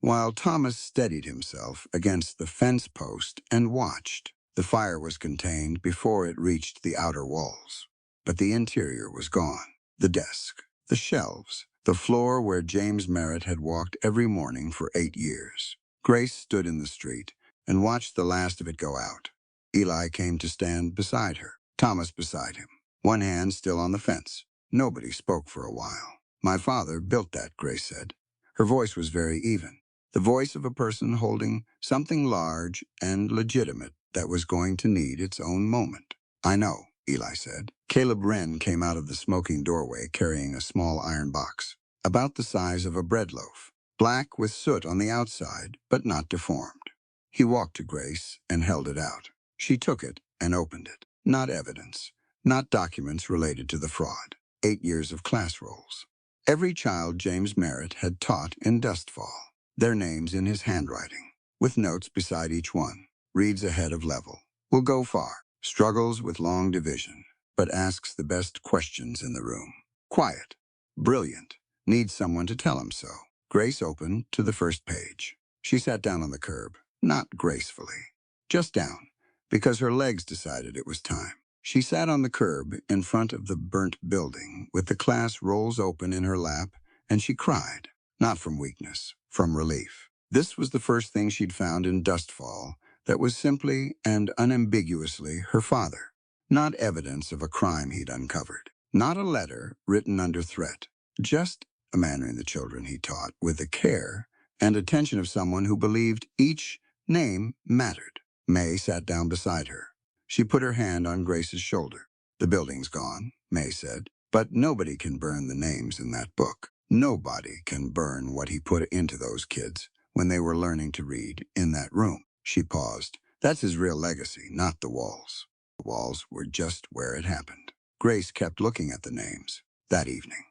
while Thomas steadied himself against the fence post and watched. The fire was contained before it reached the outer walls, but the interior was gone. The desk, the shelves, the floor where James Merritt had walked every morning for 8 years. Grace stood in the street and watched the last of it go out. Eli came to stand beside her, Thomas beside him, one hand still on the fence. Nobody spoke for a while. "My father built that," Grace said. Her voice was very even, the voice of a person holding something large and legitimate that was going to need its own moment. "I know," Eli said. Caleb Wren came out of the smoking doorway carrying a small iron box, about the size of a bread loaf, black with soot on the outside, but not deformed. He walked to Grace and held it out. She took it and opened it. Not evidence, not documents related to the fraud. 8 years of class rolls. Every child James Merritt had taught in Dustfall. Their names in his handwriting, with notes beside each one. Reads ahead of level. Will go far. Struggles with long division, but asks the best questions in the room. Quiet. Brilliant. Needs someone to tell him so. Grace opened to the first page. She sat down on the curb, not gracefully, just down, because her legs decided it was time. She sat on the curb in front of the burnt building with the class rolls open in her lap, and she cried, not from weakness, from relief. This was the first thing she'd found in Dustfall that was simply and unambiguously her father. Not evidence of a crime he'd uncovered. Not a letter written under threat. Just a man and the children he taught with the care and attention of someone who believed each name mattered. May sat down beside her. She put her hand on Grace's shoulder. "The building's gone," May said, "but nobody can burn the names in that book. Nobody can burn what he put into those kids when they were learning to read in that room." She paused. "That's his real legacy, not the walls." The walls were just where it happened. Grace kept looking at the names that evening.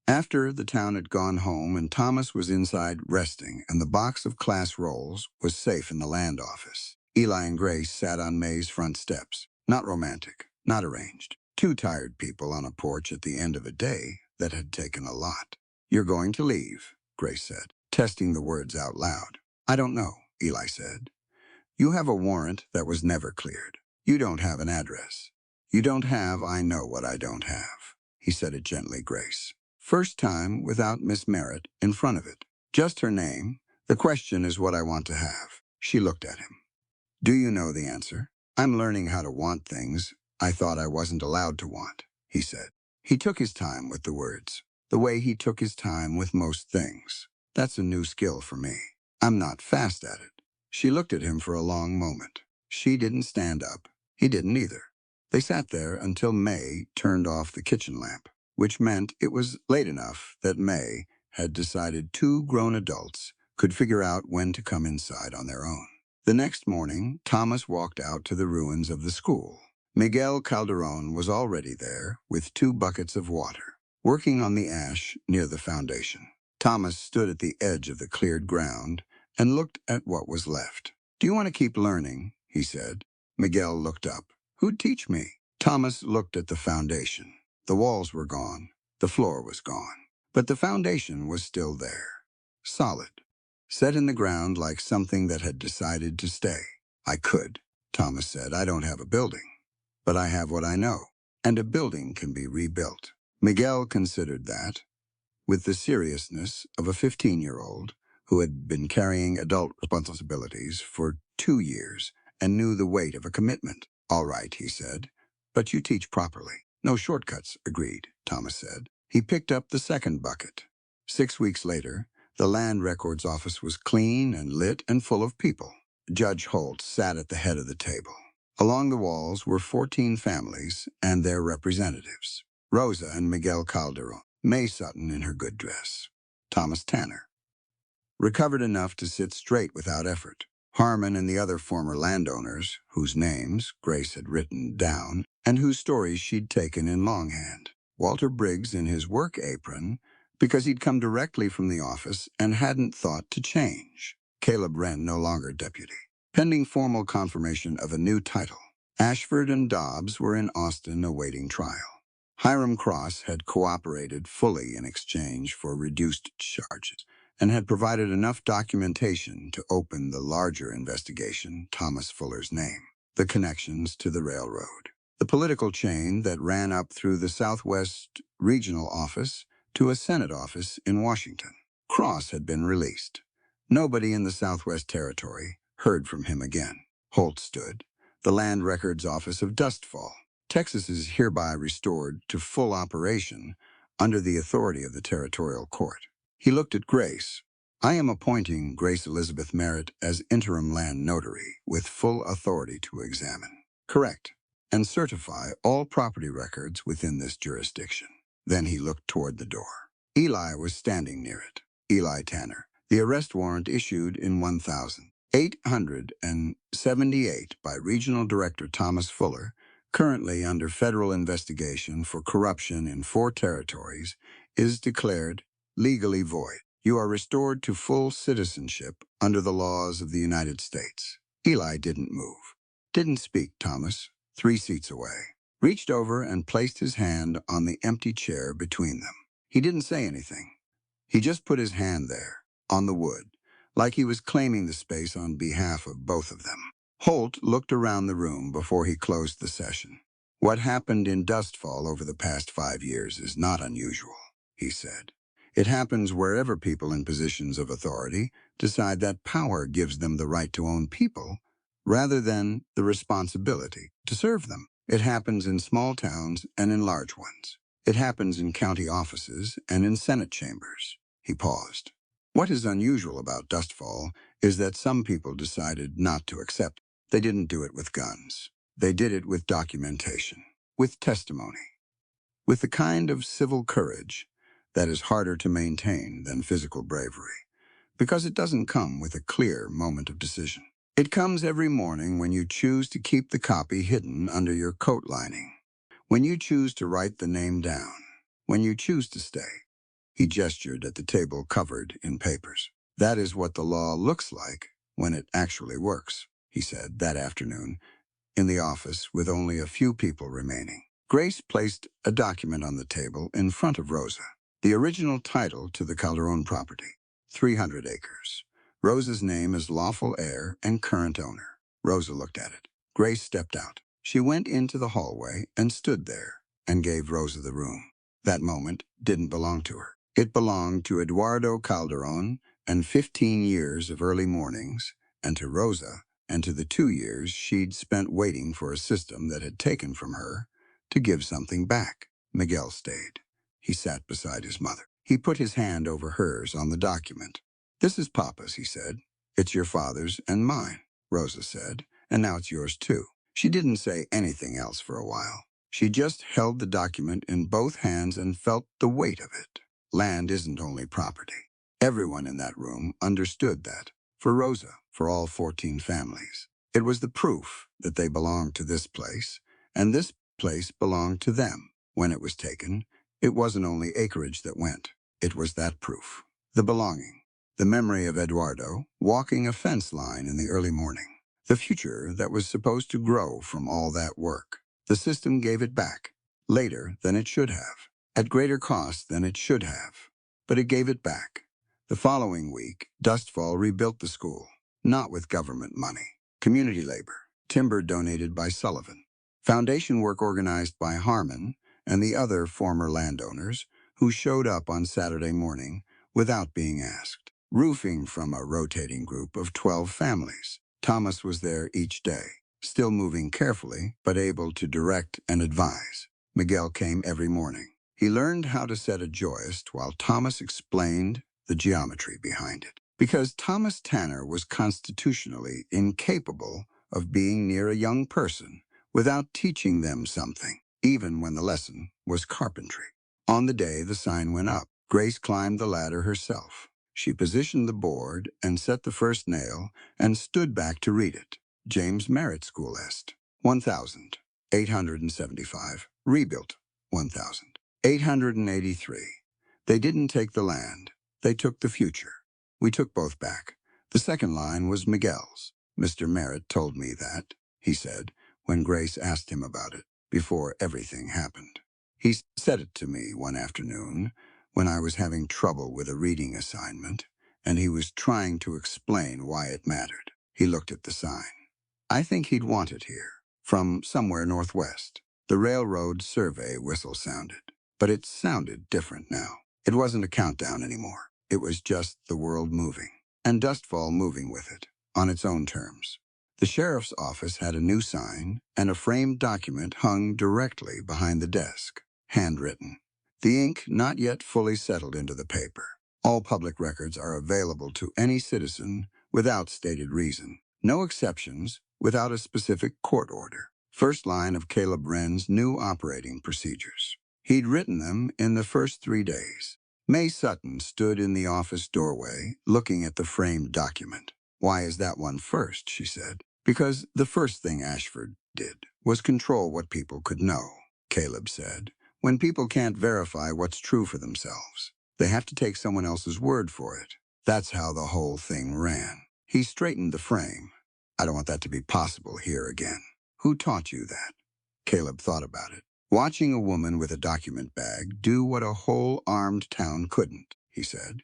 After the town had gone home and Thomas was inside resting and the box of class rolls was safe in the land office, Eli and Grace sat on May's front steps. Not romantic, not arranged. Two tired people on a porch at the end of a day that had taken a lot. "You're going to leave," Grace said, testing the words out loud. "I don't know," Eli said. "You have a warrant that was never cleared. You don't have an address. You don't have I know what I don't have." He said it gently, Grace. First time without Miss Merritt in front of it. Just her name. "The question is what I want to have." She looked at him. "Do you know the answer?" "I'm learning how to want things I thought I wasn't allowed to want," he said. He took his time with the words, the way he took his time with most things. "That's a new skill for me. I'm not fast at it." She looked at him for a long moment. She didn't stand up. He didn't either. They sat there until May turned off the kitchen lamp, which meant it was late enough that May had decided two grown adults could figure out when to come inside on their own. The next morning, Thomas walked out to the ruins of the school. Miguel Calderon was already there with 2 buckets of water, working on the ash near the foundation. Thomas stood at the edge of the cleared ground and looked at what was left. "Do you want to keep learning?" he said. Miguel looked up. "Who'd teach me?" Thomas looked at the foundation. The walls were gone. The floor was gone. But the foundation was still there. Solid. Set in the ground like something that had decided to stay. "I could," Thomas said. "I don't have a building. But I have what I know. And a building can be rebuilt." Miguel considered that, with the seriousness of a 15-year-old who had been carrying adult responsibilities for 2 years and knew the weight of a commitment. "All right," he said, "but you teach properly." "No shortcuts," agreed, Thomas said. He picked up the second bucket. 6 weeks later, the Land Records office was clean and lit and full of people. Judge Holt sat at the head of the table. Along the walls were 14 families and their representatives. Rosa and Miguel Calderon, May Sutton in her good dress, Thomas Tanner. Recovered enough to sit straight without effort. Harmon and the other former landowners, whose names Grace had written down and whose stories she'd taken in longhand. Walter Briggs in his work apron, because he'd come directly from the office and hadn't thought to change. Caleb Wren no longer deputy. Pending formal confirmation of a new title. Ashford and Dobbs were in Austin awaiting trial. Hiram Cross had cooperated fully in exchange for reduced charges and had provided enough documentation to open the larger investigation, Thomas Fuller's name, the connections to the railroad, the political chain that ran up through the Southwest Regional Office to a Senate office in Washington. Cross had been released. Nobody in the Southwest Territory heard from him again. Holt stood, the Land Records Office of Dustfall. Texas is hereby restored to full operation under the authority of the territorial court. He looked at Grace. "I am appointing Grace Elizabeth Merritt as interim land notary with full authority to examine, correct, and certify all property records within this jurisdiction." Then he looked toward the door. Eli was standing near it. Eli Tanner. The arrest warrant issued in 1878 by Regional Director Thomas Fuller, currently under federal investigation for corruption in 4 territories, is declared legally void. You are restored to full citizenship under the laws of the United States. Eli didn't move. Didn't speak, Thomas, 3 seats away. Reached over and placed his hand on the empty chair between them. He didn't say anything. He just put his hand there, on the wood, like he was claiming the space on behalf of both of them. Holt looked around the room before he closed the session. "What happened in Dustfall over the past 5 years is not unusual," he said. "It happens wherever people in positions of authority decide that power gives them the right to own people rather than the responsibility to serve them. It happens in small towns and in large ones. It happens in county offices and in Senate chambers. He paused. What is unusual about Dustfall is that some people decided not to accept. They didn't do it with guns. They did it with documentation, with testimony, with the kind of civil courage that is harder to maintain than physical bravery, because it doesn't come with a clear moment of decision. It comes every morning when you choose to keep the copy hidden under your coat lining, when you choose to write the name down, when you choose to stay. He gestured at the table covered in papers. That is what the law looks like when it actually works, he said that afternoon, in the office with only a few people remaining. Grace placed a document on the table in front of Rosa. The original title to the Calderon property, 300 acres. Rosa's name as lawful heir and current owner. Rosa looked at it. Grace stepped out. She went into the hallway and stood there and gave Rosa the room. That moment didn't belong to her. It belonged to Eduardo Calderon and 15 years of early mornings, and to Rosa, and to the 2 years she'd spent waiting for a system that had taken from her to give something back. Miguel stayed. He sat beside his mother. He put his hand over hers on the document. This is Papa's, he said. It's your father's and mine, Rosa said, and now it's yours too. She didn't say anything else for a while. She just held the document in both hands and felt the weight of it. Land isn't only property. Everyone in that room understood that. For Rosa, for all 14 families. It was the proof that they belonged to this place, and this place belonged to them. When it was taken, it wasn't only acreage that went. It was that proof. The belonging. The memory of Eduardo walking a fence line in the early morning. The future that was supposed to grow from all that work. The system gave it back, later than it should have, at greater cost than it should have. But it gave it back. The following week, Dustfall rebuilt the school, not with government money. Community labor, timber donated by Sullivan, foundation work organized by Harmon and the other former landowners who showed up on Saturday morning without being asked. Roofing from a rotating group of 12 families. Thomas was there each day, still moving carefully, but able to direct and advise. Miguel came every morning. He learned how to set a joist while Thomas explained the geometry behind it. Because Thomas Tanner was constitutionally incapable of being near a young person without teaching them something, even when the lesson was carpentry. On the day the sign went up, Grace climbed the ladder herself. She positioned the board and set the first nail and stood back to read it. James Merritt School Est, 1,875. Rebuilt, 1,883. They didn't take the land. They took the future. We took both back. The second line was Miguel's. Mr. Merritt told me that, he said, when Grace asked him about it, before everything happened. He said it to me one afternoon when I was having trouble with a reading assignment, and he was trying to explain why it mattered. He looked at the sign. I think he'd want it here, from somewhere northwest. The railroad survey whistle sounded, but it sounded different now. It wasn't a countdown anymore. It was just the world moving, and Dustfall moving with it, on its own terms. The sheriff's office had a new sign, and a framed document hung directly behind the desk, handwritten. The ink not yet fully settled into the paper. All public records are available to any citizen without stated reason. No exceptions without a specific court order. First line of Caleb Wren's new operating procedures. He'd written them in the first 3 days. May Sutton stood in the office doorway, looking at the framed document. Why is that one first, she said. Because the first thing Ashford did was control what people could know, Caleb said. When people can't verify what's true for themselves, they have to take someone else's word for it. That's how the whole thing ran. He straightened the frame. I don't want that to be possible here again. Who taught you that? Caleb thought about it. Watching a woman with a document bag do what a whole armed town couldn't, he said.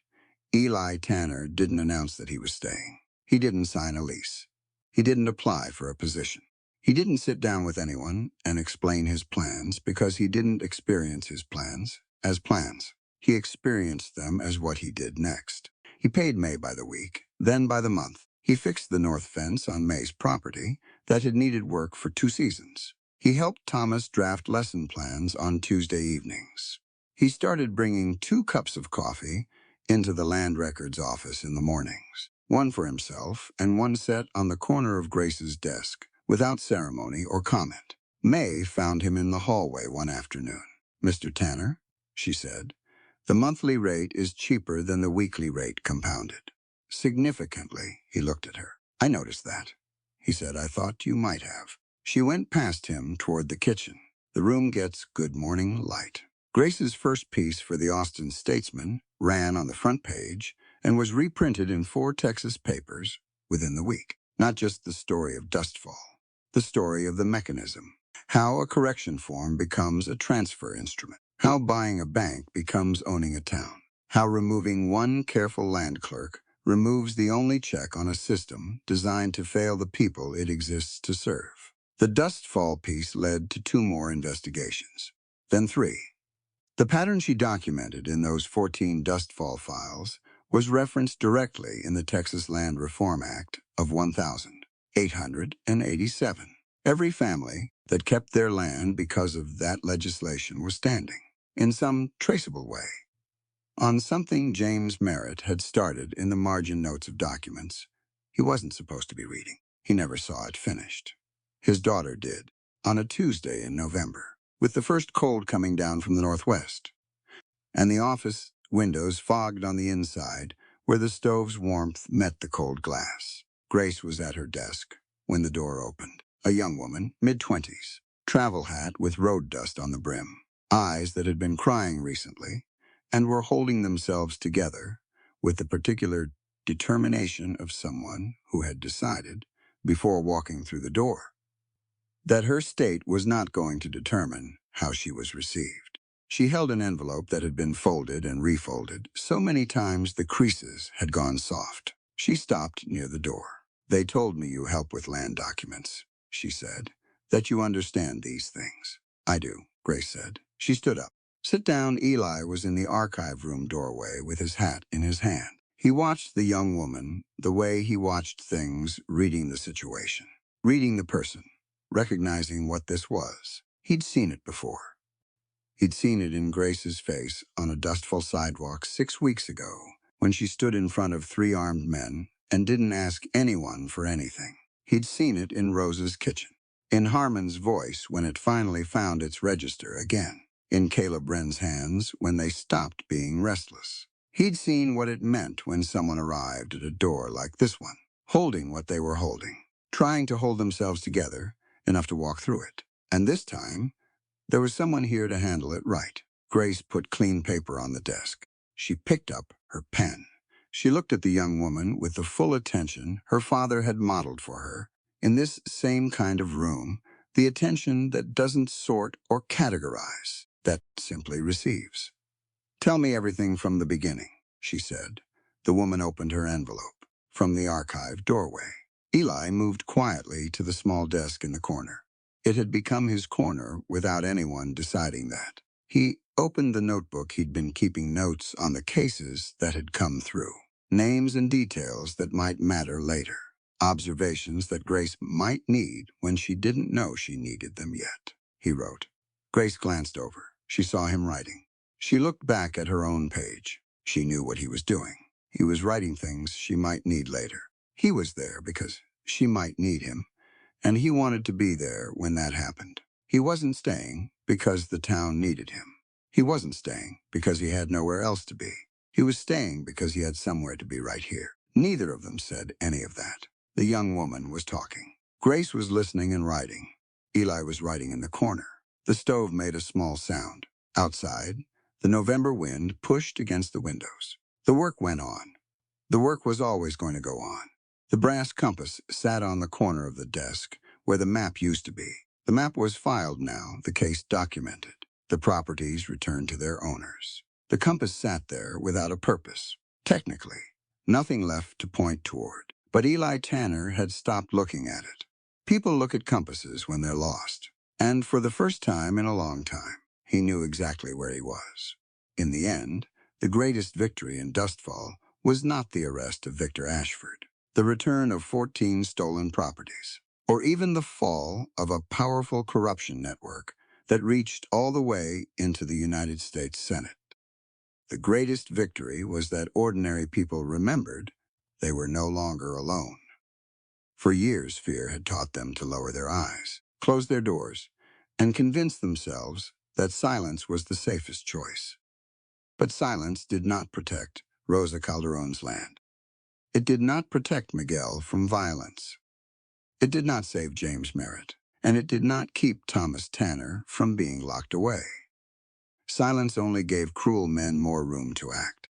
Eli Tanner didn't announce that he was staying. He didn't sign a lease. He didn't apply for a position. He didn't sit down with anyone and explain his plans because he didn't experience his plans as plans. He experienced them as what he did next. He paid May by the week, then by the month. He fixed the north fence on May's property that had needed work for 2 seasons. He helped Thomas draft lesson plans on Tuesday evenings. He started bringing 2 cups of coffee into the land records office in the mornings, one for himself and one set on the corner of Grace's desk, without ceremony or comment. May found him in the hallway one afternoon. "Mr. Tanner," she said, "the monthly rate is cheaper than the weekly rate compounded." Significantly, he looked at her. "I noticed that," he said. "I thought you might have." She went past him toward the kitchen. "The room gets good morning light." Grace's first piece for the Austin Statesman ran on the front page and was reprinted in 4 Texas papers within the week. Not just the story of Dustfall, the story of the mechanism. How a correction form becomes a transfer instrument. How buying a bank becomes owning a town. How removing one careful land clerk removes the only check on a system designed to fail the people it exists to serve. The Dustfall piece led to 2 more investigations, then 3. The pattern she documented in those 14 Dustfall files was referenced directly in the Texas Land Reform Act of 1887. Every family that kept their land because of that legislation was standing, in some traceable way, on something James Merritt had started in the margin notes of documents he wasn't supposed to be reading. He never saw it finished. His daughter did, on a Tuesday in November, with the first cold coming down from the northwest, and the office windows fogged on the inside where the stove's warmth met the cold glass. Grace was at her desk when the door opened. A young woman, mid-20s, travel hat with road dust on the brim, eyes that had been crying recently and were holding themselves together with the particular determination of someone who had decided, before walking through the door, that her state was not going to determine how she was received. She held an envelope that had been folded and refolded so many times the creases had gone soft. She stopped near the door. "They told me you help with land documents," she said, "that you understand these things." "I do," Grace said. She stood up. "Sit down." Eli was in the archive room doorway with his hat in his hand. He watched the young woman the way he watched things, reading the situation, reading the person, recognizing what this was. He'd seen it before. He'd seen it in Grace's face on a dustful sidewalk 6 weeks ago when she stood in front of 3 armed men and didn't ask anyone for anything. He'd seen it in Rose's kitchen, in Harmon's voice when it finally found its register again, in Caleb Wren's hands when they stopped being restless. He'd seen what it meant when someone arrived at a door like this one, holding what they were holding, trying to hold themselves together enough to walk through it. And this time, there was someone here to handle it right. Grace put clean paper on the desk. She picked up her pen. She looked at the young woman with the full attention her father had modeled for her in this same kind of room, the attention that doesn't sort or categorize, that simply receives. "Tell me everything from the beginning," she said. The woman opened her envelope from the archive doorway. Eli moved quietly to the small desk in the corner. It had become his corner without anyone deciding that. He opened the notebook he'd been keeping notes on the cases that had come through. Names and details that might matter later. Observations that Grace might need when she didn't know she needed them yet. He wrote. Grace glanced over. She saw him writing. She looked back at her own page. She knew what he was doing. He was writing things she might need later. He was there because she might need him, and he wanted to be there when that happened. He wasn't staying because the town needed him. He wasn't staying because he had nowhere else to be. He was staying because he had somewhere to be right here. Neither of them said any of that. The young woman was talking. Grace was listening and writing. Eli was writing in the corner. The stove made a small sound. Outside, the November wind pushed against the windows. The work went on. The work was always going to go on. The brass compass sat on the corner of the desk where the map used to be. The map was filed now, the case documented, the properties returned to their owners. The compass sat there without a purpose. Technically, nothing left to point toward. But Eli Tanner had stopped looking at it. People look at compasses when they're lost. And for the first time in a long time, he knew exactly where he was. In the end, the greatest victory in Dustfall was not the arrest of Victor Ashford. the return of 14 stolen properties, or even the fall of a powerful corruption network that reached all the way into the United States Senate. The greatest victory was that ordinary people remembered they were no longer alone. For years, fear had taught them to lower their eyes, close their doors, and convince themselves that silence was the safest choice. But silence did not protect Rosa Calderon's land. It did not protect Miguel from violence. It did not save James Merritt, and it did not keep Thomas Tanner from being locked away. Silence only gave cruel men more room to act.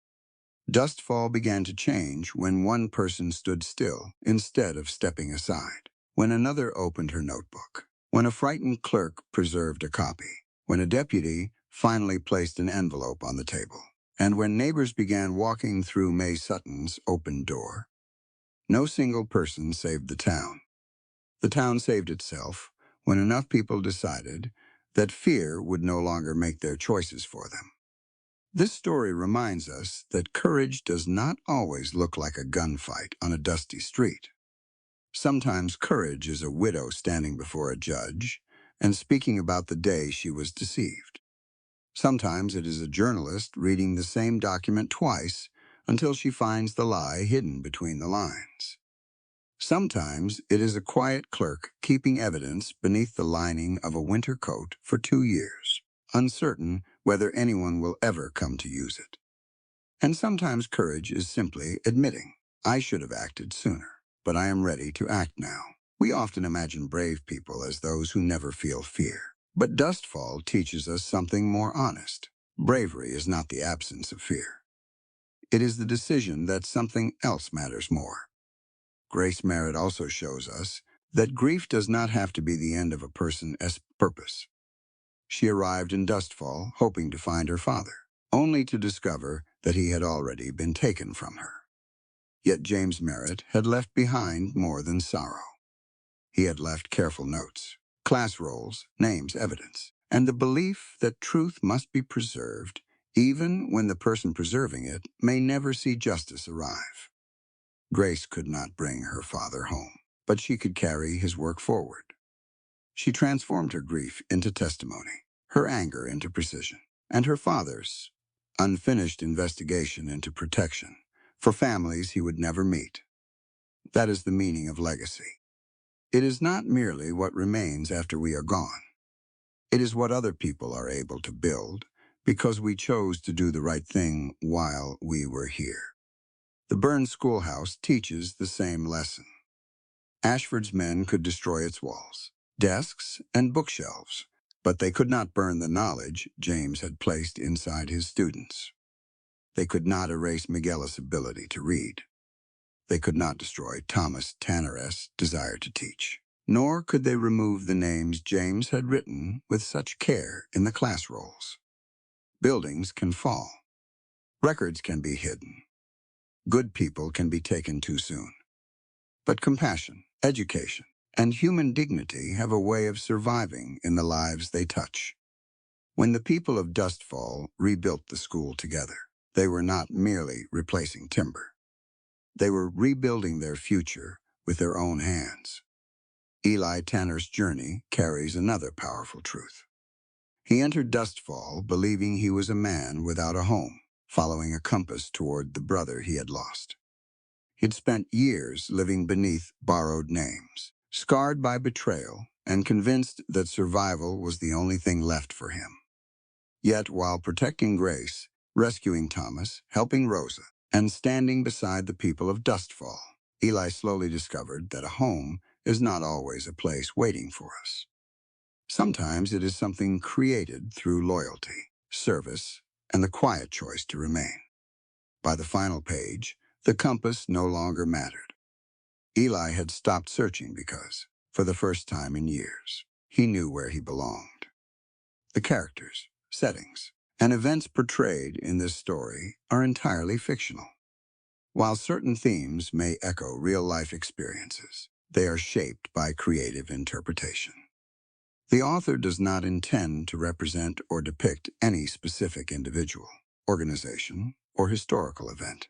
Dustfall began to change when one person stood still instead of stepping aside, when another opened her notebook, when a frightened clerk preserved a copy, when a deputy finally placed an envelope on the table, and when neighbors began walking through May Sutton's open door. No single person saved the town. The town saved itself when enough people decided that fear would no longer make their choices for them. This story reminds us that courage does not always look like a gunfight on a dusty street. Sometimes courage is a widow standing before a judge and speaking about the day she was deceived. Sometimes it is a journalist reading the same document twice until she finds the lie hidden between the lines. Sometimes it is a quiet clerk keeping evidence beneath the lining of a winter coat for 2 years, uncertain whether anyone will ever come to use it. And sometimes courage is simply admitting, I should have acted sooner, but I am ready to act now. We often imagine brave people as those who never feel fear. But Dustfall teaches us something more honest. Bravery is not the absence of fear. It is the decision that something else matters more. Grace Merritt also shows us that grief does not have to be the end of a person's purpose. She arrived in Dustfall hoping to find her father, only to discover that he had already been taken from her. Yet James Merritt had left behind more than sorrow. He had left careful notes, class rolls, names, evidence, and the belief that truth must be preserved even when the person preserving it may never see justice arrive. Grace could not bring her father home, but she could carry his work forward. She transformed her grief into testimony, her anger into precision, and her father's unfinished investigation into protection for families he would never meet. That is the meaning of legacy. It is not merely what remains after we are gone. It is what other people are able to build because we chose to do the right thing while we were here. The burned schoolhouse teaches the same lesson. Ashford's men could destroy its walls, desks, and bookshelves, but they could not burn the knowledge James had placed inside his students. They could not erase Miguel's ability to read. They could not destroy Thomas Tanner's desire to teach. Nor could they remove the names James had written with such care in the class rolls. Buildings can fall. Records can be hidden. Good people can be taken too soon. But compassion, education, and human dignity have a way of surviving in the lives they touch. When the people of Dustfall rebuilt the school together, they were not merely replacing timber. They were rebuilding their future with their own hands. Eli Tanner's journey carries another powerful truth. He entered Dustfall believing he was a man without a home, following a compass toward the brother he had lost. He'd spent years living beneath borrowed names, scarred by betrayal, and convinced that survival was the only thing left for him. Yet, while protecting Grace, rescuing Thomas, helping Rosa, and standing beside the people of Dustfall, Eli slowly discovered that a home is not always a place waiting for us. Sometimes it is something created through loyalty, service, and the quiet choice to remain. By the final page, the compass no longer mattered. Eli had stopped searching because, for the first time in years, he knew where he belonged. The characters, settings, and events portrayed in this story are entirely fictional. While certain themes may echo real-life experiences, they are shaped by creative interpretation. The author does not intend to represent or depict any specific individual, organization, or historical event.